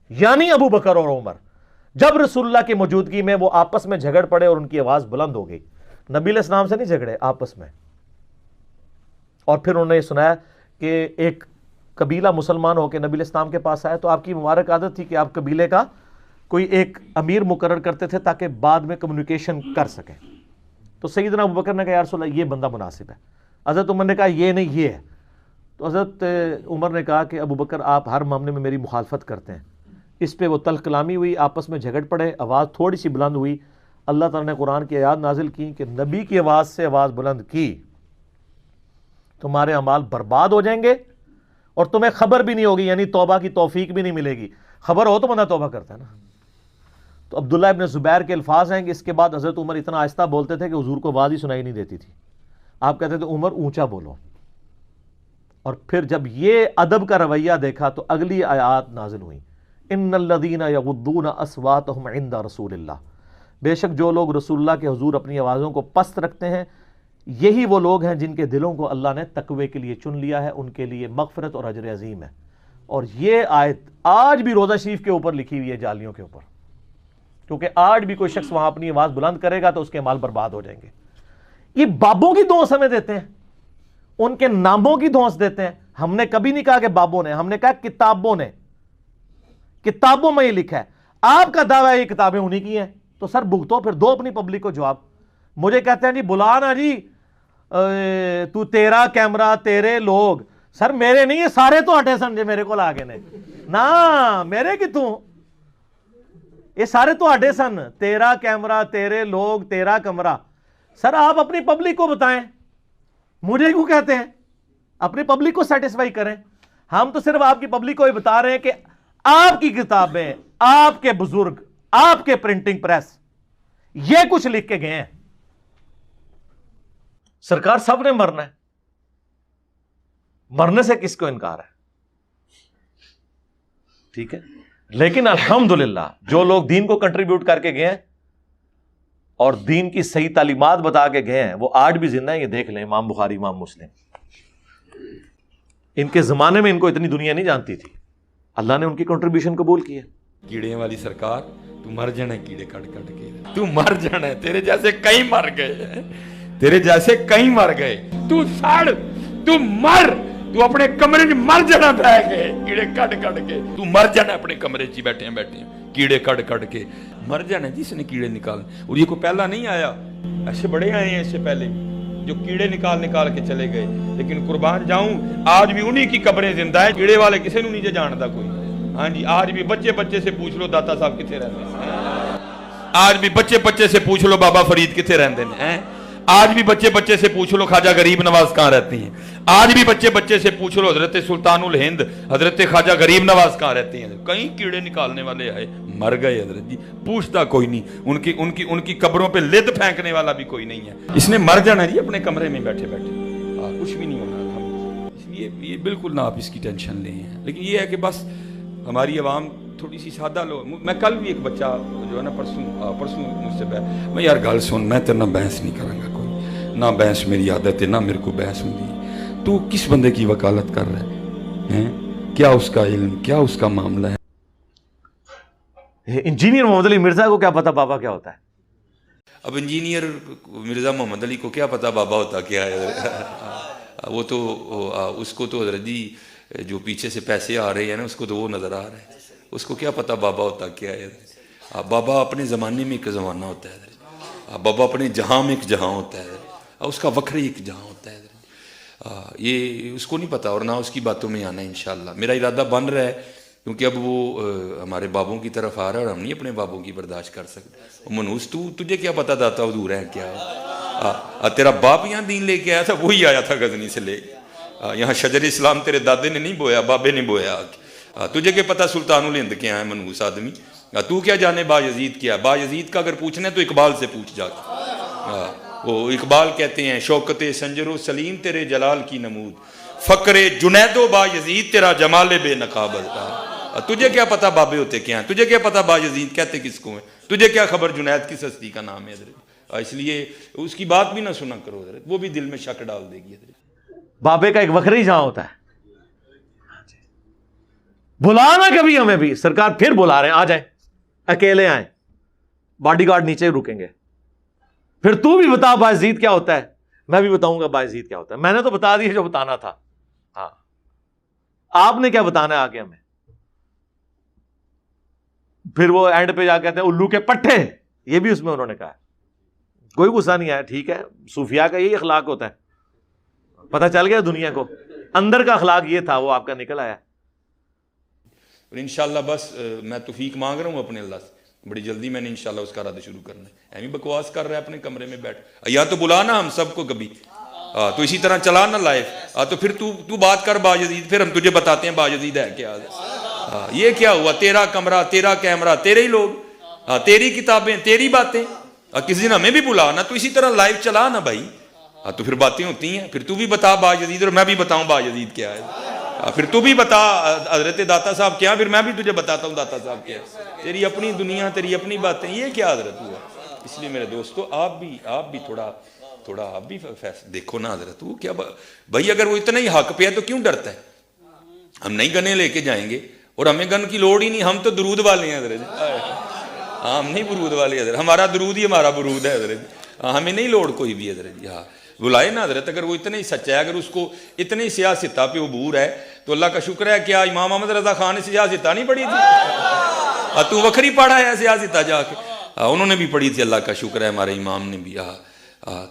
یعنی ابو بکر اور عمر، جب رسول اللہ کی موجودگی میں وہ آپس میں جھگڑ پڑے اور ان کی آواز بلند ہو گئی. نبی علیہ السلام سے نہیں جھگڑے، آپس میں. اور پھر انہوں نے یہ سنایا کہ ایک قبیلہ مسلمان ہو کے نبی علیہ السلام کے پاس آیا تو آپ کی مبارک عادت تھی کہ آپ قبیلے کا کوئی ایک امیر مقرر کرتے تھے تاکہ بعد میں کمیونیکیشن کر سکیں. تو سیدنا ابو بکر نے کہا یا رسول اللہ یہ بندہ مناسب ہے. حضرت عمر نے کہا یہ نہیں یہ ہے. تو حضرت عمر نے کہا کہ ابو بکر آپ ہر معاملے میں میری مخالفت کرتے ہیں. اس پہ وہ تلخ کلامی ہوئی، آپس میں جھگڑ پڑے، آواز تھوڑی سی بلند ہوئی. اللہ تعالیٰ نے قرآن کی آیات نازل کی کہ نبی کی آواز سے آواز بلند کی تمہارے اعمال برباد ہو جائیں گے اور تمہیں خبر بھی نہیں ہوگی، یعنی توبہ کی توفیق بھی نہیں ملے گی. خبر ہو تو بندہ توبہ کرتا ہے نا. تو عبداللہ ابن زبیر کے الفاظ ہیں کہ اس کے بعد حضرت عمر اتنا آہستہ بولتے تھے کہ حضور کو آواز ہی سنائی نہیں دیتی تھی. آپ کہتے تھے عمر اونچا بولو. اور پھر جب یہ ادب کا رویہ دیکھا تو اگلی آیات نازل ہوئیں ان الذین یغضون اصواتهم عند رسول اللہ، بے شک جو لوگ رسول اللہ کے حضور اپنی آوازوں کو پست رکھتے ہیں یہی وہ لوگ ہیں جن کے دلوں کو اللہ نے تقوی کے لیے چن لیا ہے، ان کے لیے مغفرت اور اجر عظیم ہے. اور یہ آیت آج بھی روضہ شریف کے اوپر لکھی ہوئی ہے، جالیوں کے اوپر، کیونکہ آج بھی کوئی شخص وہاں اپنی آواز بلند کرے گا تو اس کے مال برباد ہو جائیں گے. یہ بابوں کی دھونس ہمیں دیتے ہیں، ان کے ناموں کی دھونس دیتے ہیں. ہم نے کبھی نہیں کہا کہ بابوں نے، ہم نے کہا کتابوں نے. کتابوں میں یہ لکھا ہے. آپ کا دعویٰ یہ کتابیں انہی کی ہیں، تو سر بھگتو پھر دو اپنی پبلک کو جواب. مجھے کہتے ہیں جی بلا نا جی تو تیرا کیمرہ تیرے لوگ. سر میرے نہیں, یہ سارے تو ہٹے سن جے میرے کو آ گئے نے نا, میرے کتوں, یہ سارے تو ہٹے سن. تیرا کیمرہ تیرے لوگ تیرا کمرہ. سر آپ اپنی پبلک کو بتائیں, مجھے کیوں کہتے ہیں؟ اپنی پبلک کو سیٹسفائی کریں. ہم تو صرف آپ کی پبلک کو یہ بتا رہے ہیں کہ آپ کی کتابیں, آپ کے بزرگ, آپ کے پرنٹنگ پریس یہ کچھ لکھ کے گئے ہیں. سرکار سب نے مرنا ہے, مرنے سے کس کو انکار ہے؟ ٹھیک ہے, لیکن الحمدللہ جو لوگ دین کو کنٹریبیوٹ کر کے گئے ہیں اور دین کی صحیح تعلیمات بتا کے گئے ہیں وہ آج بھی زندہ ہیں. یہ دیکھ لیں امام بخاری, امام مسلم, ان کے زمانے میں ان کو اتنی دنیا نہیں جانتی تھی, اللہ نے ان کی کنٹریبیوشن قبول کی ہے. کیڑے والی سرکار, تو مر جانا ہے کیڑے کٹ کٹ کے, تو مر جانا ہے. تیرے جیسے کئی مر گئے, تیرے جیسے کئی مر گئے. تو سڑ, تو مر, تو اپنے کمرے میں مر جانا بہ گئے کیڑے کٹ کٹ کے. تو مر جانا اپنے کمرے چ بیٹھے ہیں کیڑے کٹ کٹ کے مر جانا. جس نے کیڑے نکال, اور یہ کوئی پہلا نہیں آیا, ایسے بڑے آئے ہیں اس سے پہلے جو کیڑے نکال کے چلے گئے. لیکن قربان جاؤں آج بھی انہی کی قبریں زندہ ہیں. کیڑے والے کسی نو نہیں جانتا کوئی. ہاں جی, آج بھی بچے سے پوچھ لو داتا صاحب کتنے رہتے ہیں. آج بھی بچے سے پوچھ لو بابا فرید کتنے رہتے ہیں. آج بھی بچے سے پوچھ لو خواجہ غریب نواز کہاں رہتی ہیں. آج بھی بچے سے پوچھ لو حضرت سلطان الہند حضرت خواجہ غریب نواز کہاں رہتی ہیں. کئی کیڑے نکالنے والے آئے, مر گئے حضرت جی, پوچھتا کوئی نہیں. ان کی قبروں پہ لد پھینکنے والا بھی کوئی نہیں ہے. اس نے مر جانا جی اپنے کمرے میں بیٹھے کچھ بھی نہیں ہونا. اس لیے یہ بالکل نہ آپ اس کی ٹینشن لیں ہیں. لیکن یہ ہے کہ بس ہماری عوام تھوڑی سی سادہ لوگ. میں کل بھی ایک بچہ جو ہے نا پرسوں مجھ سے میں یار گل سن, میں تیرے نہ بحث نہیں کروں گا, کوئی نہ بحث میری عادت ہے, نہ میرے کو بحث ہوتی. تو کس بندے کی وکالت کر رہا ہے, کیا اس کا علم, کیا اس کا معاملہ ہے. انجینئر محمد علی مرزا کو کیا پتا بابا کیا ہوتا ہے؟ اب انجینئر مرزا محمد علی کو کیا پتا بابا ہوتا کیا ہے. وہ تو اس کو تو حضرت جی جو پیچھے سے پیسے آ رہے ہیں نا, اس کو تو وہ نظر آ رہا ہے. اس کو کیا پتا بابا ہوتا کیا ہے. بابا اپنے زمانے میں ایک زمانہ ہوتا ہے, بابا اپنے جہاں میں ایک جہاں ہوتا ہے, اس کا وکھرے ایک جہاں ہوتا ہے. یہ اس کو نہیں پتا, اور نہ اس کی باتوں میں آنا ہے. انشاءاللہ میرا ارادہ بن رہا ہے, کیونکہ اب وہ ہمارے بابوں کی طرف آ رہا ہے اور ہم نہیں اپنے بابوں کی برداشت کر سکتے. منوس تجھے کیا پتا داتا حضور ہے کیا, تیرا باپ یہاں دین لے کے آیا تھا, وہی آیا تھا غزنی سے لے کے. یہاں شجر اسلام تیرے دادے نے نہیں بویا, بابے نے بویا. تجھے کیا پتا سلطان الہند کیا ہے منوس آدمی. تو کیا جانے با یزید کیا. با یزید کا اگر پوچھنا ہے تو اقبال سے پوچھ جا کے. وہ اقبال کہتے ہیں شوکت سنجر و سلیم تیرے جلال کی نمود, فقر جنید و با یزید تیرا جمال بے نقابل. تجھے کیا پتا بابے ہوتے کیا ہیں, تجھے کیا پتا با یزید کہتے کس کو ہیں, تجھے کیا خبر جنید کس ہستی کا نام ہے حضرت. اس لیے اس کی بات بھی نہ سنا کرو حضرت, وہ بھی دل میں شک ڈال دے گی حضرت. بابے کا ایک وکھری جہاں ہوتا ہے. بلانا کبھی ہمیں بھی, سرکار پھر بلا رہے ہیں, آ جائیں, اکیلے آئیں, باڈی گارڈ نیچے رکیں گے. پھر تو بھی بتا بايزيد کیا ہوتا ہے, میں بھی بتاؤں گا بايزيد کیا ہوتا ہے. میں نے تو بتا دیا جو بتانا تھا, ہاں آپ نے کیا بتانا ہے آگے ہمیں. پھر وہ اینڈ پہ جا کہتے ہیں الو کے پٹھے, یہ بھی اس میں انہوں نے کہا. کوئی غصہ نہیں آیا, ٹھیک ہے, صوفیاء کا یہی اخلاق ہوتا ہے. پتہ چل گیا دنیا کو, اندر کا اخلاق یہ تھا, وہ آپ کا نکل آیا. اور انشاءاللہ بس میں توفیق مانگ رہا ہوں اپنے اللہ سے, بڑی جلدی میں نے انشاءاللہ اس کا رد شروع کرنا ہے. ایمی بکواس کر رہا ہے اپنے کمرے میں بیٹھ, یا تو بلانا ہم سب کو کبھی, تو اسی طرح چلا نہ لائف, تو پھر تو بات کر بايزيد, پھر ہم تجھے بتاتے ہیں بايزيد ہے کیا. یہ کیا ہوا, تیرا کمرہ تیرا کیمرہ تیرے ہی لوگ, تیری کتابیں تیری باتیں. کسی دن ہمیں بھی بلانا, تو اسی طرح لائف چلا نا بھائی, تو پھر باتیں ہوتی ہیں. پھر تو بھی بتا بايزيد اور میں بھی بتاؤں بايزيد کیا ہے. پھر تو بھی بتا حضرت داتا صاحب کیا, پھر میں بھی تجھے بتاتا ہوں داتا صاحب کیا. تیری اپنی دنیا, تیری اپنی باتیں, یہ کیا حضرت ہوا. اس لیے میرے دوستو آپ بھی تھوڑا آپ بھی دیکھو نا حضرت. وہ کیا بھائی, اگر وہ اتنا ہی حق پہ ہے تو کیوں ڈرتا ہے. ہم نہیں گنے لے کے جائیں گے, اور ہمیں گن کی لوڑ ہی نہیں, ہم تو درود والے ہیں حضرت. ہم نہیں برود والے حضرت, ہمارا درود ہی ہمارا برود ہے حضرت. ہمیں نہیں لوڑ کوئی بھی حضرت. ہاں بلائے نا حضرت, اگر وہ اتنا ہی سچا ہے, اگر اس کو اتنے ہی سیاستہ پہ عبور ہے, تو اللہ کا شکر ہے. کیا امام احمد رضا خان نے سیاستہ نہیں پڑھی تھی؟ تو وکھری پڑھا ہے سیاستہ جا کے, انہوں نے بھی پڑھی تھی, اللہ کا شکر ہے ہمارے امام نے بھی.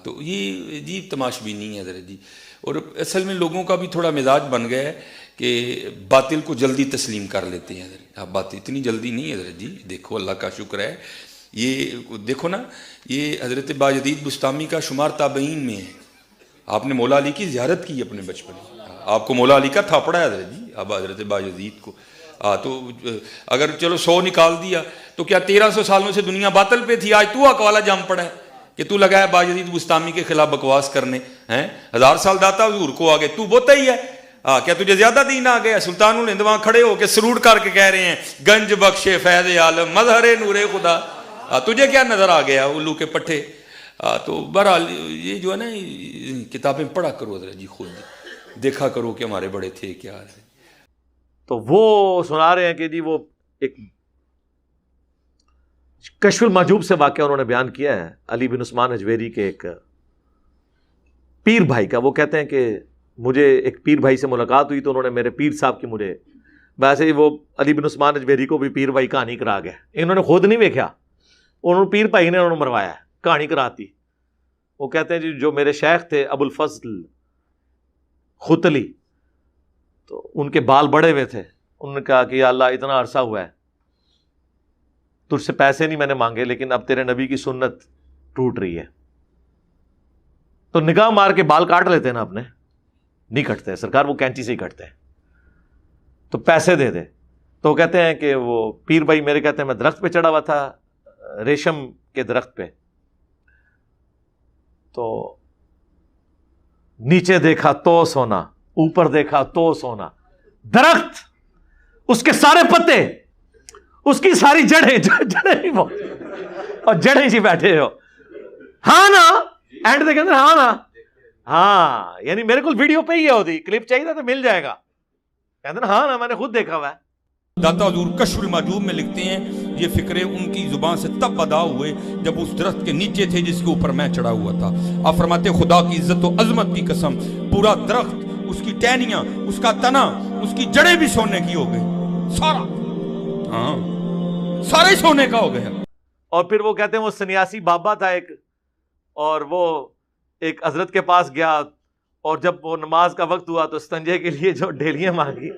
تو یہ جی تماشبینی ہے حضرت جی. اور اصل میں لوگوں کا بھی تھوڑا مزاج بن گیا ہے کہ باطل کو جلدی تسلیم کر لیتے ہیں حضرت. بات اتنی جلدی نہیں ہے حضرت جی. دیکھو اللہ کا شکر ہے، یہ دیکھو نا، یہ حضرت باجدید بستامی کا شمار تابعین میں ہے. آپ نے مولا علی کی زیارت کی اپنے بچپن میں، آپ کو مولا علی کا تھاپڑا ہے حضرت جی. اب حضرت باجدید کو تو اگر چلو 100 نکال دیا تو کیا 1300 سالوں سے دنیا باطل پہ تھی؟ آج تو اکوالا جام پڑا ہے کہ تو لگا ہے باجدید بستامی کے خلاف بکواس کرنے ہیں. 1000 سال داتا حضور کو آگے تو بوتا ہی ہے. کیا تجھے زیادہ دین آ گیا؟ سلطان الہند وہاں کھڑے ہو کے سروڑ کر کے کہہ رہے ہیں گنج بخشے فیض عالم مظہر نور خدا. تجھے کیا نظر آ گیا الو کے پٹھے؟ تو بہرحال یہ جو ہے نا کتابیں پڑھا کرو حضرت جی، خود دیکھا کرو کہ ہمارے بڑے تھے کیا ہے. تو وہ سنا رہے ہیں کہ جی وہ ایک کشف المحجوب سے واقعہ انہوں نے بیان کیا ہے علی بن عثمان اجویری کے ایک پیر بھائی کا. وہ کہتے ہیں کہ مجھے ایک پیر بھائی سے ملاقات ہوئی تو انہوں نے میرے پیر صاحب کی مجھے ویسے ہی وہ علی بن عثمان اجویری کو بھی پیر بھائی کہانی کرا گیا. انہوں نے خود نہیں دیکھا، انہوں نے پیر بھائی نے انہوں نے مروایا کہانی کراتی. وہ کہتے ہیں جی جو میرے شیخ تھے ابو الفضل ختلی، تو ان کے بال بڑے ہوئے تھے. انہوں نے کہا کہ یا اللہ اتنا عرصہ ہوا ہے تجھ سے پیسے نہیں میں نے مانگے، لیکن اب تیرے نبی کی سنت ٹوٹ رہی ہے تو نگاہ مار کے بال کاٹ لیتے ہیں نا اپنے. نہیں کٹتے سرکار، وہ کینچی سے ہی کٹتے ہیں، تو پیسے دے دے. تو وہ کہتے ہیں کہ وہ پیر بھائی میرے کہتے ہیں میں درخت پہ چڑھا ہوا تھا، ریشم کے درخت پہ، تو نیچے دیکھا تو سونا، اوپر دیکھا تو سونا. درخت، اس کے سارے پتے، اس کی ساری جڑیں ہی وہ، اور جڑیں ہی بیٹھے ہو. ہاں نا اینڈ دے کے اندر ہاں نا، ہاں یعنی میرے کو ویڈیو پہ ہی ہوتی، کلپ چاہیے تو مل جائے گا. کہتے ہیں ہاں نا میں نے خود دیکھا ہوا ہے. داتا حضور کشف المحجوب میں لکھتے ہیں یہ فکرے ان کی زبان سے تب ادا ہوئے جب اس درخت کے نیچے تھے جس کے اوپر میں چڑھا ہوا تھا. آپ فرماتے خدا کی عزت و عظمت کی قسم پورا درخت، اس کی ٹہنیاں، اس کا تنا، اس کی جڑیں بھی سونے کی ہو گئی، سارا، ہاں سارا ہی سونے کا ہو گیا. اور پھر وہ کہتے ہیں وہ سنیاسی بابا تھا ایک، اور وہ ایک حضرت کے پاس گیا، اور جب وہ نماز کا وقت ہوا تو استنجے کے لیے جو ڈھیلیاں مانگی،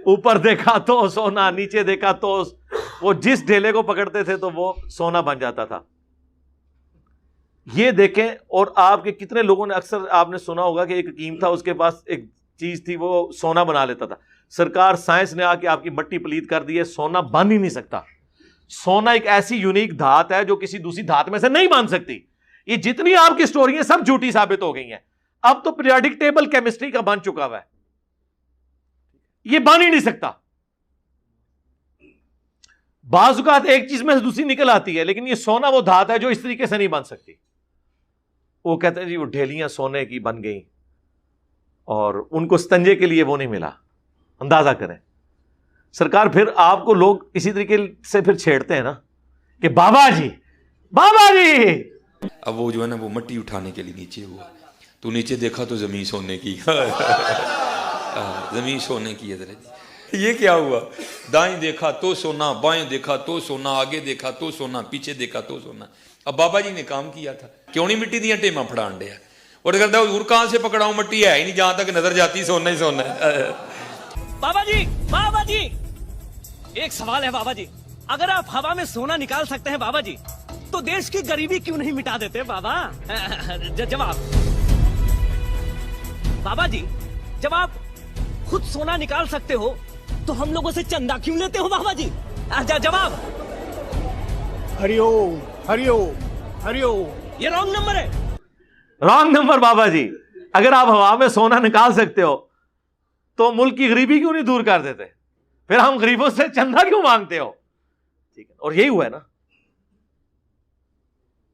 اوپر دیکھا تو سونا، نیچے دیکھا تو وہ جس ڈھیلے کو پکڑتے تھے تو وہ سونا بن جاتا تھا. یہ دیکھیں. اور آپ کے کتنے لوگوں نے اکثر آپ نے سنا ہوگا کہ ایک حکیم تھا، اس کے پاس ایک چیز تھی وہ سونا بنا لیتا تھا. سرکار سائنس نے آ کے آپ کی مٹی پلید کر دی ہے، سونا بن ہی نہیں سکتا. سونا ایک ایسی یونیک دھات ہے جو کسی دوسری دھات میں سے نہیں بن سکتی. یہ جتنی آپ کی سٹوری ہیں سب جھوٹی ثابت ہو گئی ہیں. اب تو پیریوڈک ٹیبل کیمسٹری کا بن چکا ہوا ہے، یہ بن ہی نہیں سکتا. بعض اوقات ایک چیز میں سے دوسری نکل آتی ہے، لیکن یہ سونا وہ دھات ہے جو اس طریقے سے نہیں بن سکتی. وہ کہتے ہیں جی وہ ڈھیلیاں سونے کی بن گئیں، اور ان کو استنجے کے لیے وہ نہیں ملا. اندازہ کریں سرکار. پھر آپ کو لوگ اسی طریقے سے پھر چھیڑتے ہیں نا کہ بابا جی بابا جی. اب وہ جو ہے نا وہ مٹی اٹھانے کے لیے نیچے ہوا، تو نیچے دیکھا تو زمین سونے کی، زمین سونے کی ہے حضرت جی. یہ کیا ہوا؟ دائیں دیکھا تو سونا، بائیں دیکھا تو سونا، آگے دیکھا تو سونا، پیچھے دیکھا تو سونا. اب بابا جی نے کام کیا تھا، کیوں نہیں مٹی دیا ٹیماں پھڑان ڈیا، اور کہتا حضور کہاں سے پکڑاؤں، مٹی ہے ہی نہیں، جہاں تک نظر جاتی سونا ہی سونا ہے. بابا جی ایک سوال ہے بابا جی، اگر آپ ہوا میں سونا نکال سکتے ہیں بابا جی تو دیش کی غریبی کیوں نہیں مٹا دیتے بابا؟ جواب بابا جی، جب آپ خود سونا نکال سکتے ہو تو ہم لوگوں سے چندہ کیوں لیتے ہو بابا جی؟ جواب ہری اوم ہری اوم ہری اوم. یہ رانگ نمبر ہے. رانگ نمبر بابا جی. اگر آپ ہوا میں سونا نکال سکتے ہو تو ملک کی غریبی کیوں نہیں دور کر دیتے؟ پھر ہم غریبوں سے چندہ کیوں مانگتے ہو؟ ٹھیک ہے. اور یہی ہوا ہے نا.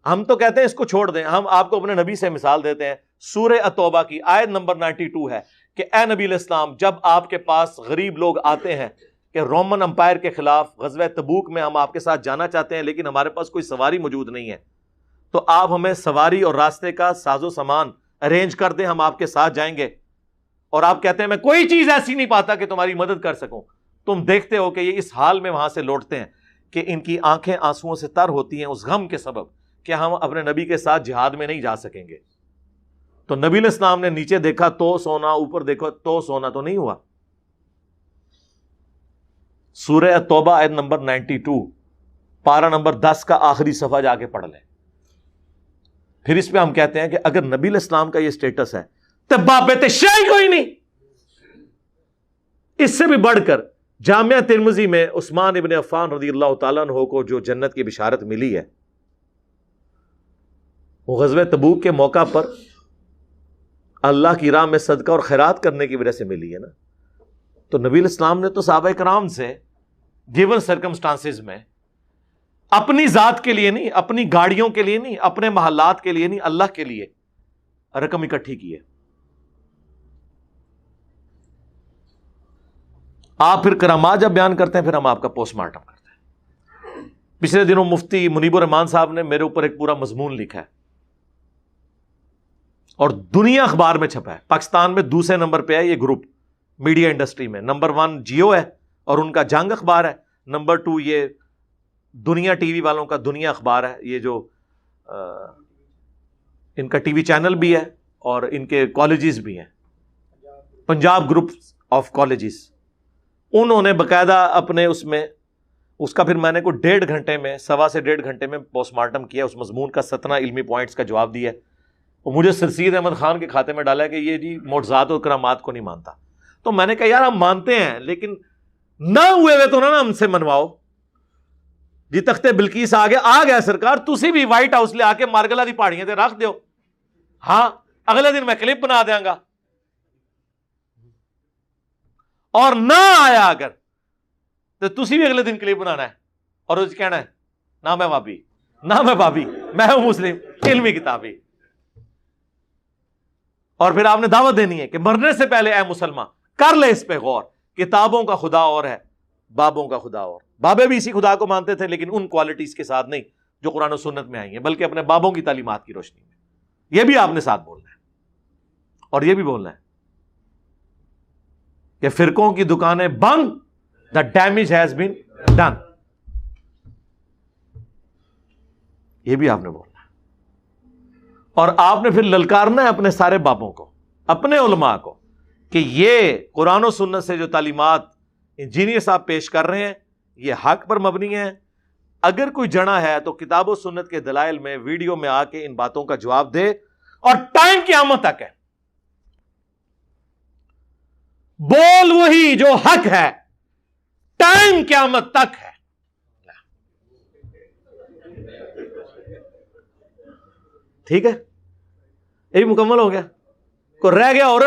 ہم تو کہتے ہیں اس کو چھوڑ دیں. ہم آپ کو اپنے نبی سے مثال دیتے ہیں. سورہ التوبہ کی آیت نمبر 92 ہے کہ اے نبی علیہ السلام، جب آپ کے پاس غریب لوگ آتے ہیں کہ رومن امپائر کے خلاف غزوہ تبوک میں ہم آپ کے ساتھ جانا چاہتے ہیں لیکن ہمارے پاس کوئی سواری موجود نہیں ہے، تو آپ ہمیں سواری اور راستے کا ساز و سامان ارینج کر دیں، ہم آپ کے ساتھ جائیں گے. اور آپ کہتے ہیں میں کوئی چیز ایسی نہیں پاتا کہ تمہاری مدد کر سکوں. تم دیکھتے ہو کہ یہ اس حال میں وہاں سے لوٹتے ہیں کہ ان کی آنکھیں آنسوؤں سے تر ہوتی ہیں اس غم کے سبب کہ ہم اپنے نبی کے ساتھ جہاد میں نہیں جا سکیں گے. تو نبی علیہ السلام نے نیچے دیکھا تو سونا, اوپر دیکھو تو سونا, تو نہیں ہوا. سورہ توبہ آیت نمبر 92 پارہ نمبر 10 کا آخری صفحہ جا کے پڑھ لیں. پھر اس پہ ہم کہتے ہیں کہ اگر نبی علیہ السلام کا یہ سٹیٹس ہے تو بابت شیء کوئی نہیں. اس سے بھی بڑھ کر جامعہ ترمذی میں عثمان ابن عفان رضی اللہ تعالیٰ عنہ کو جو جنت کی بشارت ملی ہے وہ غزوہ تبوک کے موقع پر اللہ کی راہ میں صدقہ اور خیرات کرنے کی وجہ سے ملی ہے نا. تو نبی علیہ السلام نے تو صحابہ کرام سے گیون سرکمسٹانسز میں اپنی ذات کے لیے نہیں, اپنی گاڑیوں کے لیے نہیں, اپنے محلات کے لیے نہیں, اللہ کے لیے رقم اکٹھی کی ہے. آپ پھر کرامات جب بیان کرتے ہیں پھر ہم آپ کا پوسٹ مارٹم کرتے ہیں. پچھلے دنوں مفتی منیب الرحمان صاحب نے میرے اوپر ایک پورا مضمون لکھا ہے اور دنیا اخبار میں چھپا ہے. پاکستان میں دوسرے نمبر پہ ہے یہ گروپ میڈیا انڈسٹری میں. نمبر 1 جیو ہے اور ان کا جنگ اخبار ہے. نمبر 2 یہ دنیا ٹی وی والوں کا دنیا اخبار ہے. یہ جو ان کا ٹی وی چینل بھی ہے اور ان کے کالجز بھی ہیں, پنجاب گروپ آف کالجز. انہوں نے باقاعدہ اپنے اس کا پھر میں نے کوئی 1.5 گھنٹے میں 1.25 گھنٹے میں پوسٹ مارٹم کیا. اس مضمون کا 17 علمی پوائنٹس کا جواب دیا ہے. اور مجھے سرسید احمد خان کے کھاتے میں ڈالا ہے کہ یہ جی معجزات اور کرامات کو نہیں مانتا. تو میں نے کہا یار ہم مانتے ہیں لیکن نہ ہوئے ہوئے تو نہ ہم سے منواؤ. جی تختے بلقیس آ گیا سرکار, تسی بھی وائٹ ہاؤس لے آ کے مارگلا دی پہاڑیاں تے رکھ دیو. ہاں اگلے دن میں کلپ بنا دیاں گا. اور نہ آیا اگر تو تسی بھی اگلے دن کلپ بنانا ہے اور اس کہنا ہے نہ میں وابی نہ میں بابی, میں ہوں مسلم علمی کتابی. اور پھر آپ نے دعوت دینی ہے کہ مرنے سے پہلے اے مسلمان کر لے اس پہ غور. کتابوں کا خدا اور ہے, بابوں کا خدا اور. بابے بھی اسی خدا کو مانتے تھے لیکن ان کوالٹیز کے ساتھ نہیں جو قرآن و سنت میں آئی ہیں, بلکہ اپنے بابوں کی تعلیمات کی روشنی میں. یہ بھی آپ نے ساتھ بولنا ہے اور یہ بھی بولنا ہے کہ فرقوں کی دکانیں بند, the damage has been done. یہ بھی آپ نے بولنا ہے. اور آپ نے پھر للکارنا ہے اپنے سارے بابوں کو, اپنے علماء کو, کہ یہ قرآن و سنت سے جو تعلیمات انجینئر صاحب پیش کر رہے ہیں یہ حق پر مبنی ہے. اگر کوئی جنا ہے تو کتاب و سنت کے دلائل میں ویڈیو میں آ کے ان باتوں کا جواب دے. اور ٹائم قیامت تک ہے, بول وہی جو حق ہے, ٹائم قیامت تک ہے. ٹھیک ہے, یہ مکمل ہو گیا. کوئی رہ گیا اور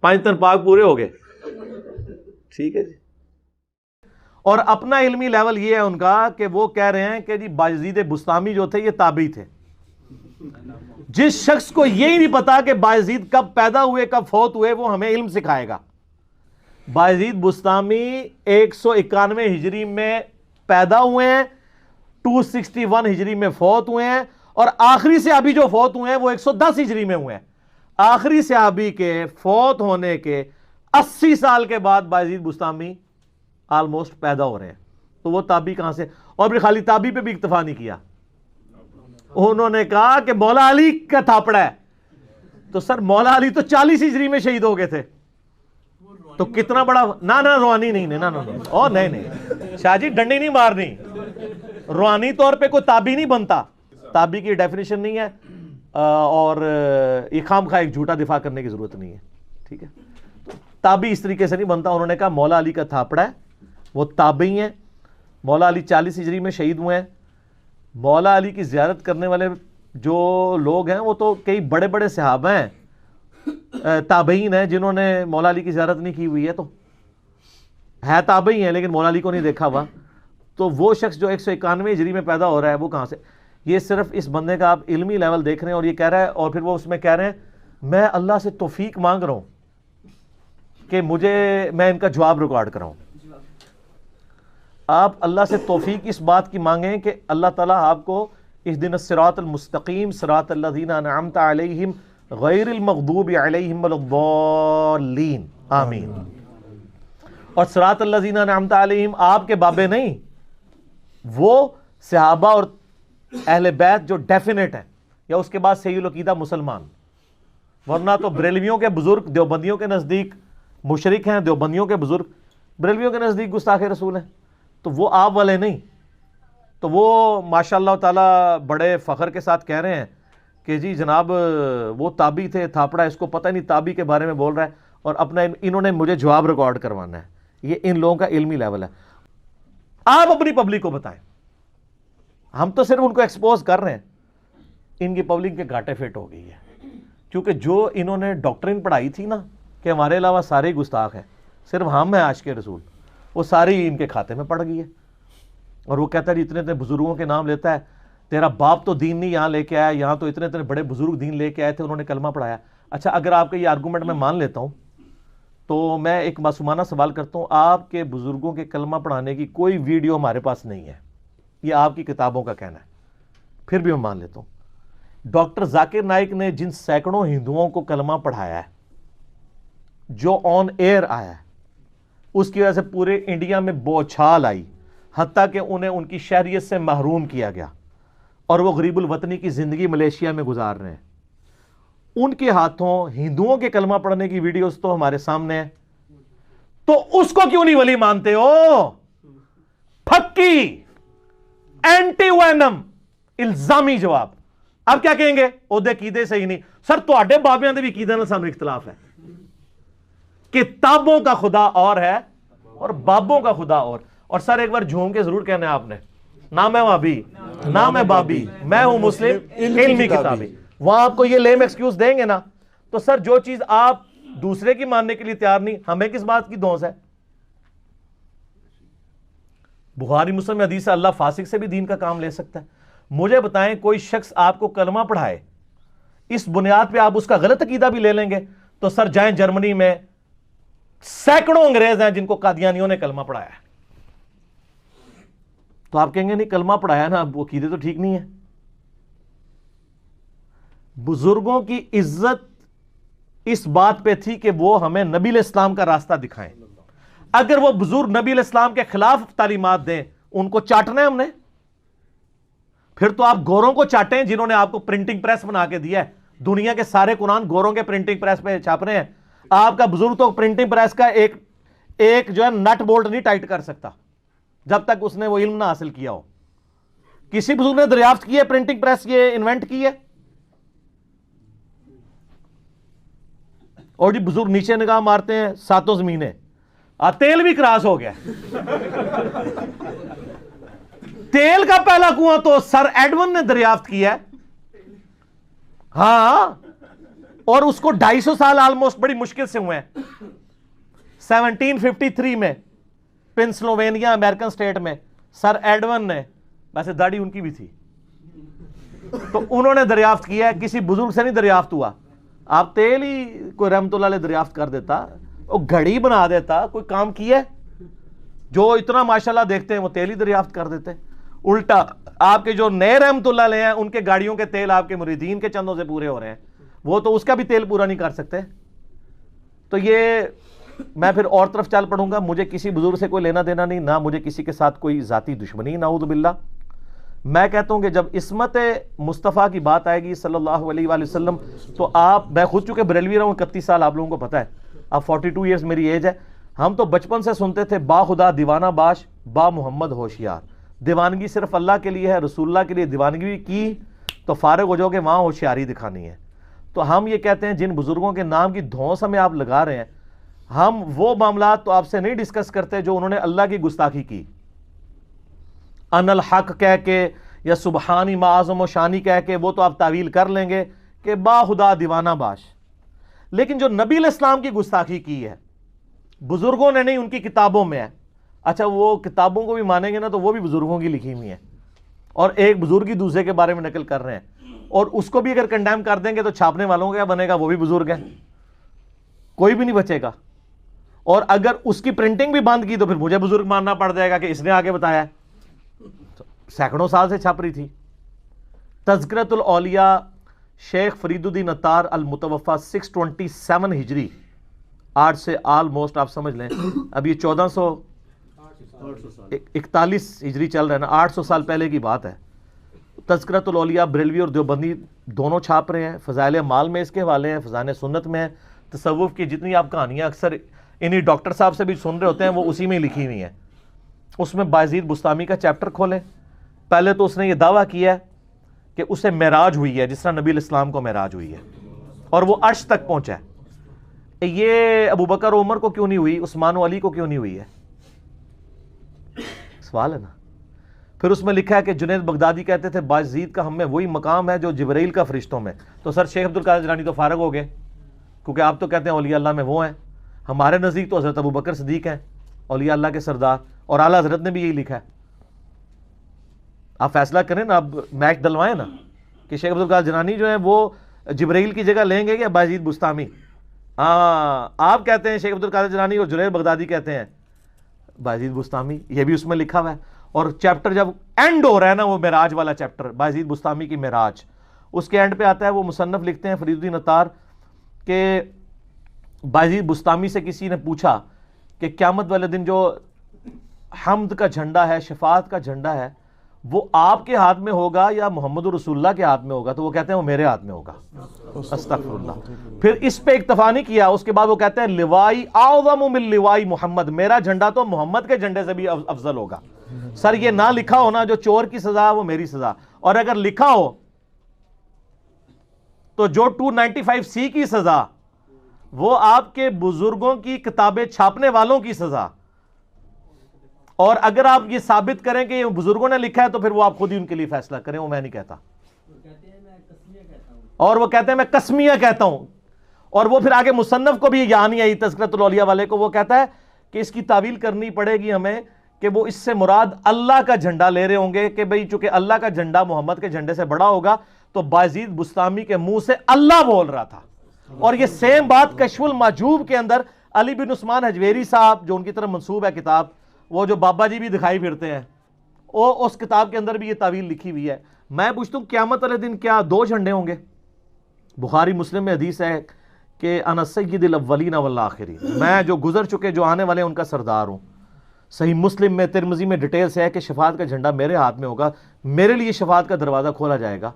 5 تن پاک پورے ہو گئے. ٹھیک ہے جی. اور اپنا علمی لیول یہ ہے ان کا کہ وہ کہہ رہے ہیں کہ جی بایزید بستامی جو تھے یہ تابعی تھے. جس شخص کو یہی نہیں پتا کہ بایزید کب پیدا ہوئے کب فوت ہوئے وہ ہمیں علم سکھائے گا. بایزید بستامی 191 ہجری میں پیدا ہوئے ہیں, 261 ہجری میں فوت ہوئے ہیں, اور آخری صحابی جو فوت ہوئے ہیں وہ 110 ہجری میں ہوئے ہیں. آخری صحابی کے فوت ہونے کے 80 سال کے بعد بایزید بستامی آلموسٹ پیدا ہو رہے ہیں. تو وہ تابعی کہاں سے؟ اور بھی خالی تابعی پہ بھی اکتفا نہیں کیا, انہوں نے کہا کہ مولا علی کا تھاپڑا ہے. تو سر مولا علی تو 40 ہجری میں شہید ہو گئے تھے, تو کتنا بڑا نہ روحانی نہیں نہیں شاہ جی ڈنڈی نہیں مارنی. روحانی طور پہ کوئی تابعی نہیں بنتا, تابعی کی ڈیفینیشن نہیں ہے, اور یہ خام خواہ ایک جھوٹا دفاع کرنے کی ضرورت نہیں ہے. ٹھیک ہے, تابعی اس طریقے سے نہیں بنتا. انہوں نے کہا مولا علی کا تھاپڑا ہے, وہ تابعی ہیں. مولا علی 40 ہجری میں شہید ہوئے ہیں. مولا علی کی زیارت کرنے والے جو لوگ ہیں وہ تو کئی بڑے بڑے صحابہ ہیں, تابعین ہیں جنہوں نے مولا علی کی زیارت نہیں کی ہوئی ہے, تو ہے تابعی ہیں لیکن مولا علی کو نہیں دیکھا ہوا. تو وہ شخص جو 191 ہجری میں پیدا ہو رہا ہے وہ کہاں سے؟ یہ صرف اس بندے کا آپ علمی لیول دیکھ رہے ہیں, اور یہ کہہ رہا ہے, اور پھر وہ اس میں کہہ رہے ہیں میں اللہ سے توفیق مانگ رہا ہوں کہ میں ان کا جواب ریکارڈ کراؤں. آپ اللہ سے توفیق اس بات کی مانگیں کہ اللہ تعالیٰ آپ کو اہدنا الصراط المستقیم صراط الذین انعمت علیہم غیر المغضوب علیہم ولا الضالین آمین. اور صراط الذین انعمت علیہم آپ کے بابے نہیں, وہ صحابہ اور اہل بیت جو ڈیفینیٹ ہے، یا اس کے بعد صحیح العقیدہ مسلمان، ورنہ تو بریلویوں کے بزرگ دیوبندیوں کے نزدیک مشرک ہیں، دیوبندیوں کے بزرگ بریلویوں کے نزدیک گستاخ رسول ہیں، تو وہ آپ والے نہیں. تو وہ ماشاء اللہ تعالیٰ بڑے فخر کے ساتھ کہہ رہے ہیں کہ جی جناب وہ تابی تھے، تھاپڑا اس کو پتہ نہیں تابی کے بارے میں بول رہا ہے، اور اپنا انہوں نے مجھے جواب ریکارڈ کروانا ہے. یہ ان لوگوں کا علمی لیول ہے. آپ اپنی پبلک کو بتائیں، ہم تو صرف ان کو ایکسپوز کر رہے ہیں. ان کی پبلک کے گھاٹے فٹ ہو گئی ہے، کیونکہ جو انہوں نے ڈاکٹرین پڑھائی تھی نا کہ ہمارے علاوہ سارے گستاخ ہیں، صرف ہم ہیں عاشق رسول، وہ ساری ان کے کھاتے میں پڑ گئی ہے. اور وہ کہتا ہے جی اتنے اتنے بزرگوں کے نام لیتا ہے، تیرا باپ تو دین نہیں یہاں لے کے آیا، یہاں تو اتنے اتنے بڑے بزرگ دین لے کے آئے تھے، انہوں نے کلمہ پڑھایا. اچھا اگر آپ کا یہ آرگومنٹ میں مان لیتا ہوں تو میں ایک معصومانہ سوال کرتا ہوں، آپ کے بزرگوں کے کلمہ پڑھانے کی کوئی ویڈیو ہمارے پاس نہیں ہے، یہ آپ کی کتابوں کا کہنا ہے، پھر بھی میں مان لیتا ہوں. ڈاکٹر ذاکر نائک نے جن سینکڑوں ہندوؤں کو کلمہ پڑھایا ہے، جو آن ایئر آیا ہے، اس کی وجہ سے پورے انڈیا میں بوچھال آئی، حتیٰ کہ انہیں ان کی شہریت سے محروم کیا گیا، اور وہ غریب الوطنی کی زندگی ملیشیا میں گزار رہے ہیں. ان کے ہاتھوں ہندوؤں کے کلمہ پڑھنے کی ویڈیوز تو ہمارے سامنے ہے، تو اس کو کیوں نہیں ولی مانتے ہو؟ پھکی اینٹی وینم الزامی جواب. اب کیا کہیں گے؟ عہدے قیدے سے ہی نہیں سر، تواڈے بابیاں دے بھی قیدے نال سانو اختلاف ہے. کتابوں کا خدا اور ہے اور بابوں کا خدا اور سر ایک بار جھوم کے ضرور کہنا ہے آپ نے، نہ میں وہابی نہ میں بابی، میں ہوں مسلم علمی کتابی. وہاں آپ کو یہ لیم ایکسکیوز دیں گے نا، تو سر جو چیز آپ دوسرے کی ماننے کے لیے تیار نہیں، ہمیں کس بات کی دھونس ہے؟ بخاری مسلم میں حدیث ہے اللہ فاسق سے بھی دین کا کام لے سکتا ہے. مجھے بتائیں کوئی شخص آپ کو کلمہ پڑھائے، اس بنیاد پہ آپ اس کا غلط عقیدہ بھی لے لیں گے، تو سر جائیں جرمنی میں سینکڑوں انگریز ہیں جن کو قادیانیوں نے کلمہ پڑھایا ہے، تو آپ کہیں گے نہیں کلمہ پڑھایا نا، وہ عقیدے تو ٹھیک نہیں ہے. بزرگوں کی عزت اس بات پہ تھی کہ وہ ہمیں نبی علیہ السلام کا راستہ دکھائیں. اگر وہ بزرگ نبی علیہ السلام کے خلاف تعلیمات دیں، ان کو چاٹنا ہے ہم نے، پھر تو آپ گوروں کو چاٹیں جنہوں نے آپ کو پرنٹنگ پریس بنا کے دیا ہے. دنیا کے سارے قرآن گوروں کے پرنٹنگ پریس پہ چھاپ رہے ہیں. آپ کا بزرگ تو پرنٹنگ پریس کا ایک جو ہے نٹ بولٹ نہیں ٹائٹ کر سکتا جب تک اس نے وہ علم نہ حاصل کیا ہو. کسی بزرگ نے دریافت کی ہے پرنٹنگ پریس یہ انوینٹ کی ہے؟ اور جی بزرگ نیچے نگاہ مارتے ہیں ساتوں زمینیں، تیل بھی کراس ہو گیا. تیل کا پہلا کنواں تو سر ایڈون نے دریافت کیا ہے، ہاں، اور اس کو 250 سال آلموسٹ بڑی مشکل سے ہوئے ہیں. 1753 میں پنسلوینیا امریکن سٹیٹ میں سر ایڈون نے، ویسے داڑھی ان کی بھی تھی، تو انہوں نے دریافت کیا ہے، کسی بزرگ سے نہیں دریافت ہوا. آپ تیل ہی کوئی رحمت اللہ علیہ دریافت کر دیتا، وہ گھڑی بنا دیتا، کوئی کام کیا ہے؟ جو اتنا ماشاءاللہ دیکھتے ہیں وہ تیل ہی دریافت کر دیتے. الٹا آپ کے جو نئے رحمت اللہ علیہ ہیں ان کے گاڑیوں کے تیل آپ کے مریدین کے چندوں سے پورے ہو رہے ہیں، وہ تو اس کا بھی تیل پورا نہیں کر سکتے. تو یہ میں پھر اور طرف چل پڑوں گا. مجھے کسی بزرگ سے کوئی لینا دینا نہیں، نہ مجھے کسی کے ساتھ کوئی ذاتی دشمنی، نعوذ باللہ. میں کہتا ہوں کہ جب عصمت مصطفیٰ کی بات آئے گی صلی اللہ علیہ وآلہ وسلم، تو میں خود چونکہ بریلوی رہا ہوں 31 سال، آپ لوگوں کو پتہ ہے، اب 42 ایئرز میری ایج ہے. ہم تو بچپن سے سنتے تھے با خدا دیوانہ باش با محمد ہوشیار. دیوانگی صرف اللہ کے لیے ہے، رسول اللہ کے لیے دیوانگی کی تو فارغ ہو جاؤ کہ وہاں ہوشیاری دکھانی ہے. تو ہم یہ کہتے ہیں جن بزرگوں کے نام کی دھونس ہمیں آپ لگا رہے ہیں، ہم وہ معاملات تو آپ سے نہیں ڈسکس کرتے جو انہوں نے اللہ کی گستاخی کی، ان الحق کہہ کے یا سبحانی معظم و شانی کہہ کے، وہ تو آپ تعویل کر لیں گے کہ با خدا دیوانہ باش. لیکن جو نبی علیہ السلام کی گستاخی کی ہے بزرگوں نے نہیں، ان کی کتابوں میں ہے. اچھا وہ کتابوں کو بھی مانیں گے نا تو وہ بھی بزرگوں کی لکھی ہوئی ہیں، اور ایک بزرگ ہی دوسرے کے بارے میں نقل کر رہے ہیں، اور اس کو بھی اگر کنڈیم کر دیں گے تو چھاپنے والوں کا کیا بنے گا؟ وہ بھی بزرگ ہیں، کوئی بھی نہیں بچے گا. اور اگر اس کی پرنٹنگ بھی بند کی تو پھر مجھے بزرگ ماننا پڑ جائے گا کہ اس نے آگے بتایا ہے. سینکڑوں سال سے چھپ رہی تھی. تذکرۃ الاولیاء شیخ فرید الدین عطار المتوفا 627 ہجری، آج سے آلموسٹ آپ سمجھ لیں اب یہ 1400 41 ہجری چل رہا ہے نا, 800 سال پہلے کی بات ہے. تذکرۃ الاولیاء بریلوی اور دیوبندی دونوں چھاپ رہے ہیں, فضائل اعمال میں اس کے حوالے ہیں, فضائل سنت میں ہیں. تصوف کی جتنی آپ کہانیاں اکثر انہی ڈاکٹر صاحب سے بھی سن رہے ہوتے ہیں وہ اسی میں لکھی ہوئی ہیں. اس میں بایزید بستامی کا چیپٹر کھولیں. پہلے تو اس نے یہ دعویٰ کیا ہے کہ اسے معراج ہوئی ہے جس طرح نبی علیہ السلام کو معراج ہوئی ہے اور وہ عرش تک پہنچا ہے. یہ ابو بکر و عمر کو کیوں نہیں ہوئی, عثمان و علی کو کیوں نہیں ہوئی ہے؟ سوال ہے نا. پھر اس میں لکھا ہے کہ جنید بغدادی کہتے تھے بایزید کا ہم میں وہی مقام ہے جو جبرائیل کا فرشتوں میں. تو سر شیخ عبدالقادر جیلانی تو فارغ ہو گئے, کیونکہ آپ تو کہتے ہیں اولیاء اللہ میں وہ ہیں. ہمارے نزدیک تو حضرت ابو بکر صدیق ہیں اولیاء اللہ کے سردار, اور اعلیٰ حضرت نے بھی یہی لکھا ہے. آپ فیصلہ کریں نا, اب میچ ڈلوائیں نا کہ شیخ عبدالقادر جیلانی جو ہیں وہ جبرائیل کی جگہ لیں گے یا بایزید بستامی. ہاں آپ کہتے ہیں شیخ عبدالقادر جیلانی اور جنید بغدادی کہتے ہیں بایزید بستامی, یہ بھی اس میں لکھا ہوا ہے. اور چیپٹر جب اینڈ ہو رہا ہے نا, وہ معراج والا چیپٹر بایزید بستامی کی معراج, اس کے اینڈ پہ آتا ہے, وہ مصنف لکھتے ہیں فرید الدین عطار کہ بایزید بستامی سے کسی نے پوچھا کہ قیامت والے دن جو حمد کا جھنڈا ہے, شفاعت کا جھنڈا ہے, وہ آپ کے ہاتھ میں ہوگا یا محمد رسول اللہ کے ہاتھ میں ہوگا؟ تو وہ کہتے ہیں وہ میرے ہاتھ میں ہوگا. استغفر اللہ. پھر اس پہ اکتفا نہیں کیا, اس کے بعد وہ کہتے ہیں لوائی اعظم من لوائی محمد, میرا جھنڈا تو محمد کے جھنڈے سے بھی افضل ہوگا. سر یہ نہ لکھا ہو نا جو چور کی سزا وہ میری سزا, اور اگر لکھا ہو تو جو 295C کی سزا وہ آپ کے بزرگوں کی کتابیں چھاپنے والوں کی سزا. اور اگر آپ یہ ثابت کریں کہ یہ بزرگوں نے لکھا ہے تو پھر وہ آپ خود ہی ان کے لیے فیصلہ کریں, وہ میں نہیں کہتا. اور وہ کہتے ہیں میں قسمیہ کہتا ہوں. اور وہ پھر آگے مصنف کو بھی یہ یاد نہیں آئی تذکرۃ الاولیاء والے کو, وہ کہتا ہے کہ اس کی تعویل کرنی پڑے گی ہمیں کہ وہ اس سے مراد اللہ کا جھنڈا لے رہے ہوں گے کہ بھئی چونکہ اللہ کا جھنڈا محمد کے جھنڈے سے بڑا ہوگا تو بایزید بستامی کے منہ سے اللہ بول رہا تھا. اور یہ سیم بات کشف المحجوب کے اندر علی بن عثمان حجویری صاحب جو ان کی طرف منسوب ہے کتاب, وہ جو بابا جی بھی دکھائی پھرتے ہیں, وہ اس کتاب کے اندر بھی یہ تعویل لکھی ہوئی ہے. میں پوچھتا ہوں قیامت والے دن کیا 2 جھنڈے ہوں گے؟ بخاری مسلم میں حدیث ہے کہ انا سید الاولین والآخرین, میں جو گزر چکے جو آنے والے ان کا سردار ہوں. صحیح مسلم میں ترمذی میں ڈیٹیل سے ہے کہ شفاعت کا جھنڈا میرے ہاتھ میں ہوگا, میرے لیے شفاعت کا دروازہ کھولا جائے گا,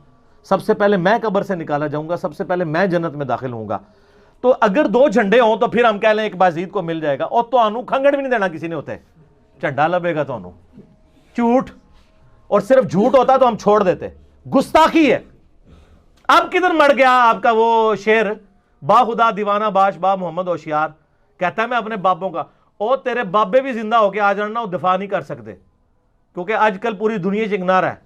سب سے پہلے میں قبر سے نکالا جاؤں گا, سب سے پہلے میں جنت میں داخل ہوں گا. تو اگر 2 جھنڈے ہوں تو پھر ہم کہہ لیں ایک بایزید کو مل جائے گا, اور تو آنو کھنگڑ بھی نہیں دینا کسی نے ہوتے, جھنڈا لبے گا تو آنو. جھوٹ, اور صرف جھوٹ ہوتا تو ہم چھوڑ دیتے, گستاخی ہے. اب کدھر مر گیا آپ کا وہ شعر, با خدا دیوانہ باش با محمد ہوشیار, کہتا ہے میں اپنے بابوں کا, او تیرے بابے بھی زندہ ہو کے آ جانا وہ دفاع نہیں کر سکتے, کیونکہ آج کل پوری دنیا چنگنا رہا ہے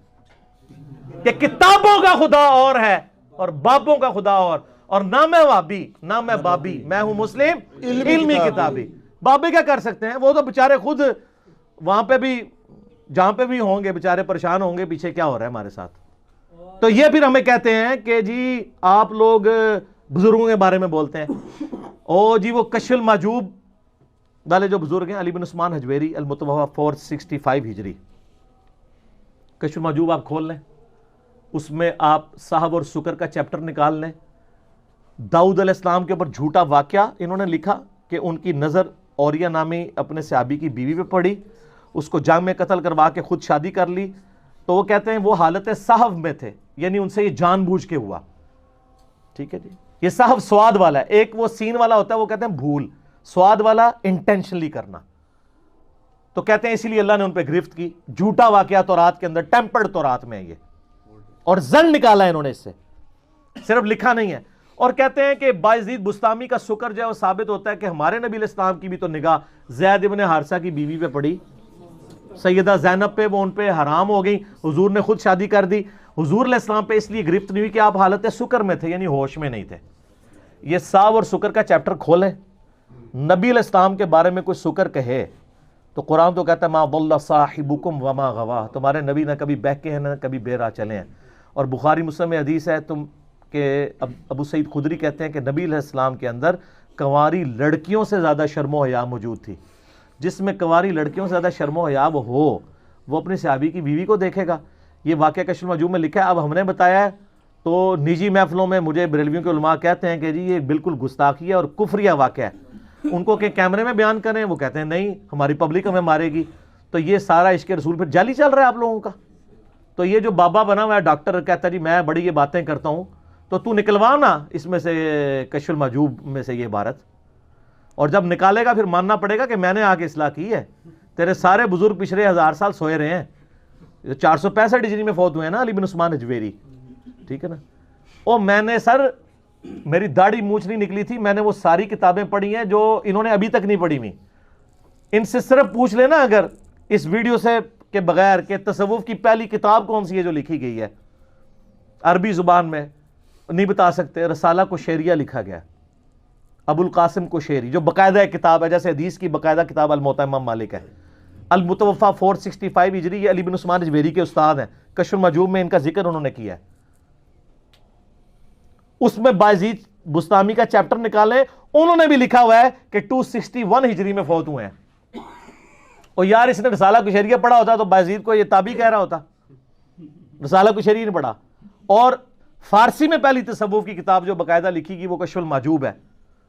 کہ کتابوں کا خدا اور ہے اور بابوں کا خدا اور نہ میں وابی نہ میں بابی, میں ہوں مسلم علمی کتابی. بابے کیا کر سکتے ہیں, وہ تو بےچارے خود وہاں پہ بھی جہاں پہ بھی ہوں گے بےچارے پریشان ہوں گے پیچھے کیا ہو رہا ہے ہمارے ساتھ. تو یہ پھر ہمیں کہتے ہیں کہ جی آپ لوگ بزرگوں کے بارے میں بولتے ہیں, او جی وہ کشف المحجوب والے جو بزرگ ہیں علی بن عثمان حجویری المتوفی 465 ہجری, کشف المحجوب آپ کھول لیں, اس میں آپ صاحب اور سکر کا چیپٹر نکال لیں. داؤد علیہ السلام کے اوپر جھوٹا واقعہ انہوں نے لکھا کہ ان کی نظر اوریا نامی اپنے صحابی کی بیوی پہ پڑی, اس کو جنگ میں قتل کروا کے خود شادی کر لی. تو وہ کہتے ہیں وہ حالت صحو میں تھے, یعنی ان سے یہ جان بوجھ کے ہوا. ٹھیک ہے جی, یہ صحو سواد والا ہے, ایک وہ سین والا ہوتا ہے وہ کہتے ہیں بھول, سواد والا انٹینشنلی کرنا. تو کہتے ہیں اسی لیے اللہ نے ان پہ گرفت کی. جھوٹا واقعہ تورات کے اندر, ٹیمپرڈ تورات میں یہ, اور زن نکالا ہے انہوں نے اس سے, صرف لکھا نہیں ہے. اور کہتے ہیں کہ بایزید بستامی کا سکر جو ہے وہ ثابت ہوتا ہے کہ ہمارے نبی علیہ السلام کی بھی تو نگاہ زید ابن حارثہ کی بیوی پہ پڑی, سیدہ زینب پہ, وہ ان پہ حرام ہو گئی, حضور نے خود شادی کر دی. حضور علیہ السلام پہ اس لیے گرفت نہیں ہوئی کہ آپ حالت سکر میں تھے, یعنی ہوش میں نہیں تھے. یہ صاحب اور سکر کا چیپٹر کھولیں, نبی علیہ السلام کے بارے میں کوئی سکر کہے تو قرآن تو کہتا ہے ما ضل صاحبکم وما غوا, تمہارے نبی نہ کبھی بہکے ہیں نہ کبھی بے راہ چلے ہیں. اور بخاری مسلم میں حدیث ہے تم کہ ابو سعید خدری کہتے ہیں کہ نبی علیہ السلام کے اندر کنواری لڑکیوں سے زیادہ شرم و حیا موجود تھی. جس میں کنواری لڑکیوں سے زیادہ شرم و حیا ہو وہ اپنے صحابی کی بیوی کو دیکھے گا. یہ واقعہ کشف المحجوب میں لکھا ہے. اب ہم نے بتایا ہے تو نجی محفلوں میں مجھے بریلویوں کے علماء کہتے ہیں کہ جی یہ بالکل گستاخی ہے اور کفریہ واقعہ ہے. ان کو کہ کیمرے میں بیان کریں, وہ کہتے ہیں نہیں ہماری پبلک ہمیں مارے گی. تو یہ سارا عشق رسول پھر جعلی چل رہا ہے آپ لوگوں کا. تو یہ جو بابا بنا ہوا ہے ڈاکٹر کہتا ہے جی میں بڑی یہ باتیں کرتا ہوں, تو نکلوا نا اس میں سے کشف المحجوب میں سے یہ عبارت, اور جب نکالے گا پھر ماننا پڑے گا کہ میں نے آ کے اصلاح کی ہے. تیرے سارے بزرگ پچھلے 1000 سال سوئے رہے ہیں, 465 ہجری میں فوت ہوئے ہیں نا علی بن عثمان حجویری, ٹھیک ہے نا. اور میں نے سر میری داڑھی مونچھ نہیں نکلی تھی, میں نے وہ ساری کتابیں پڑھی ہیں جو انہوں نے ابھی تک نہیں پڑھی ہوئی. ان سے صرف پوچھ لینا اگر اس ویڈیو سے کے بغیر کہ تصوف کی پہلی کتاب کون سی ہے جو لکھی گئی ہے عربی زبان میں, نہیں بتا سکتے. رسالہ کوشیریہ لکھا گیا, ابو القاسم کوشیری, جو باقاعدہ کتاب ہے, جیسے حدیث کی باقاعدہ کتاب الموطا امام مالک ہے. المتوفا 465 ہجری, یہ علی بن عثمان حجویری کے استاد ہیں, کشف المحجوب میں ان کا ذکر انہوں نے کیا ہے. اس میں بایزید بستامی کا چیپٹر نکالے, انہوں نے بھی لکھا ہوا ہے کہ 261 ہجری میں فوت ہوئے ہیں. اور یار اس نے رسالہ کوشیریہ پڑھا ہوتا تو بایزید کو یہ تابعی کہہ رہا ہوتا, رسالہ کوشیریہ نے پڑھا. اور فارسی میں پہلی تصوف کی کتاب جو باقاعدہ لکھی گئی وہ کشف المحجوب ہے,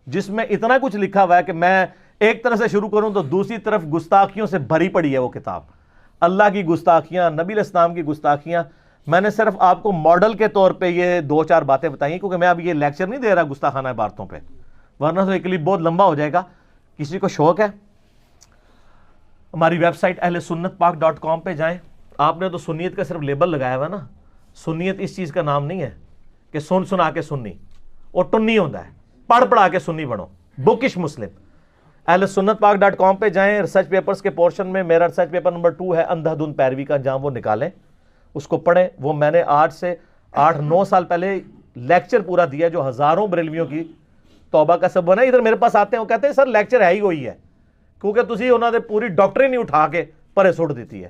جس میں اتنا کچھ لکھا ہوا ہے کہ میں ایک طرح سے شروع کروں تو دوسری طرف گستاخیوں سے بھری پڑی ہے وہ کتاب. اللہ کی گستاخیاں, نبی علیہ السلام کی گستاخیاں. میں نے صرف آپ کو ماڈل کے طور پہ یہ 2-4 باتیں بتائی ہیں, کیونکہ میں اب یہ لیکچر نہیں دے رہا گستاخانہ عبارتوں پہ, ورنہ تو ایک کلپ بہت لمبا ہو جائے گا. کسی کو شوق ہے ہماری ویب سائٹ اہلسنتپاک.com پہ جائیں. آپ نے تو سنیت کا صرف لیبل لگایا ہوا ہے نا, سنیت اس چیز کا نام نہیں ہے کہ سن سنا کے سنی, اور ٹنی ہوتا ہے پڑھ پڑھا کے سنی بنو, بکش مسلم. اہلسنتپاک.com پہ جائیں, ریسرچ پیپرز کے پورشن میں میرا ریسرچ پیپر نمبر 2 ہے اندھا دھند پیروی کا, جہاں وہ نکالیں, اس کو پڑھیں. وہ میں نے آج سے 8-9 سال پہلے لیکچر پورا دیا جو ہزاروں بریلویوں کی توبہ کا سبب بنا. ادھر میرے پاس آتے ہیں, وہ کہتے ہیں سر لیکچر ہے ہی وہی ہے, کیونکہ تسی انہوں نے پوری ڈاکٹرین نہیں اٹھا کے پرے سٹ دیتی ہے.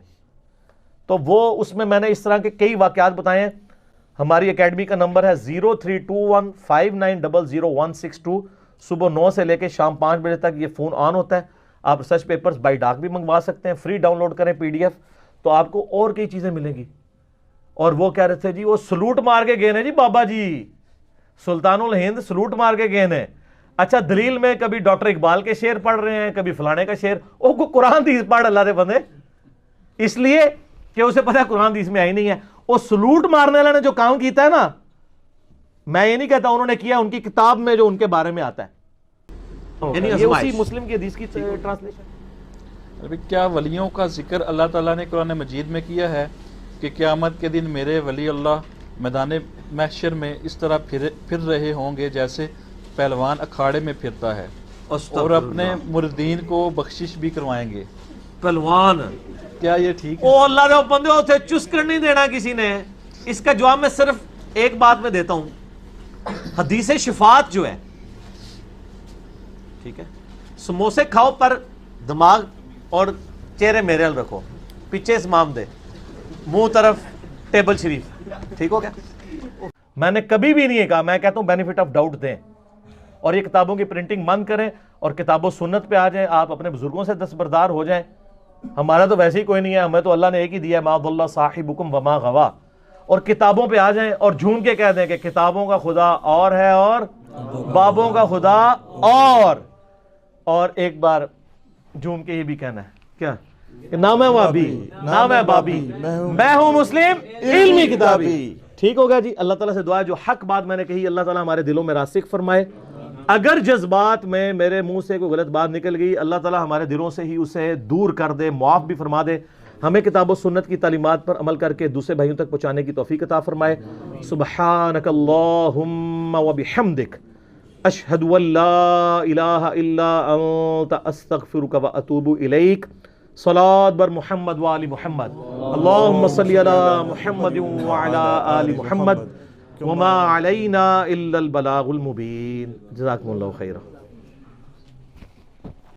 تو وہ اس میں نے اس طرح کے کئی واقعات بتائے ہیں. ہماری اکیڈمی کا نمبر ہے 032159000162. صبح 9 سے لے کے شام 5 بجے تک یہ فون آن ہوتا ہے. آپ ریسرچ پیپرز بائی ڈاک بھی منگوا سکتے ہیں, فری ڈاؤن لوڈ کریں PDF, تو آپ کو اور کئی چیزیں ملیں گی. اور وہ کہہ رہے تھے جی وہ سلوٹ مار کے گئے ہیں جی بابا جی, سلطان الہند سلوٹ مار کے گئے ہیں. اچھا دلیل میں کبھی ڈاکٹر اقبال کے شعر پڑھ رہے ہیں, کبھی فلانے کا شعر, وہ کو قرآن حدیث پڑھ اللہ دے بندے, اس لیے کہ اسے پتہ ہے قرآن حدیث میں آئی نہیں ہے. وہ سلوٹ مارنے والے نے جو کام کیتا ہے نا, میں یہ نہیں کہتا انہوں نے کیا, ان کی کتاب میں جو ان کے بارے میں آتا ہے, یعنی یہ اسی مسلم کی حدیث کی ٹرانسلیشن. کیا ولیوں کا ذکر اللہ تعالیٰ نے قرآن مجید میں کیا ہے کہ قیامت کے دن میرے ولی اللہ میدان محشر میں اس طرح پھر رہے ہوں گے جیسے پہلوان اکھاڑے میں پھرتا ہے, اور اپنے مردین کو بخشش بھی کروائیں گے. پہلوان کیا یہ ٹھیک ہے؟ او اللہ دے بندے اسے چسکر نہیں دینا کسی نے. اس کا جواب میں صرف ایک بات میں دیتا ہوں, حدیث شفاعت جو ہے, ٹھیک ہے, سموسے کھاؤ پر دماغ اور چہرے میرے حل رکھو, پیچھے اسمام دے, منہ طرف ٹیبل شریف, ٹھیک ہو گیا. میں نے کبھی بھی نہیں کہا, میں کہتا ہوں بینیفٹ آف ڈاؤٹ دیں, اور یہ کتابوں کی پرنٹنگ بند کریں اور کتاب و سنت پہ آ جائیں. آپ اپنے بزرگوں سے دستبردار ہو جائیں. ہمارا تو ویسے ہی کوئی نہیں ہے, ہمیں تو اللہ نے ایک ہی دیا ہے, ما ضل صاحبکم وما غوا. اور کتابوں پہ آ جائیں اور جھوم کے کہہ دیں کہ کتابوں کا خدا اور ہے اور بابوں کا خدا اور ایک بار جھوم کے یہ بھی کہنا ہے کیا, نہ میں وابی نہ میں بابی, میں ہوں مسلم علمی کتابی. ٹھیک ہوگا جی. اللہ تعالیٰ سے دعا ہے جو حق بات میں نے کہی اللہ تعالیٰ ہمارے دلوں میں راسخ فرمائے. اگر جذبات میں میرے منہ سے کوئی غلط بات نکل گئی, اللہ تعالیٰ ہمارے دلوں سے ہی اسے دور کر دے, معاف بھی فرما دے. ہمیں کتاب و سنت کی تعلیمات پر عمل کر کے دوسرے بھائیوں تک پہنچانے کی توفیق عطا فرمائے. سبحانک اللہم و بحمدک اشہد ان لا الہ الا انت استغفرک و اتوب الیک. صلاة بر محمد و آل محمد. اللہم صلی علی محمد و علی آل محمد وما علینا الا البلاغ المبین. جزاکم اللہ خیرا.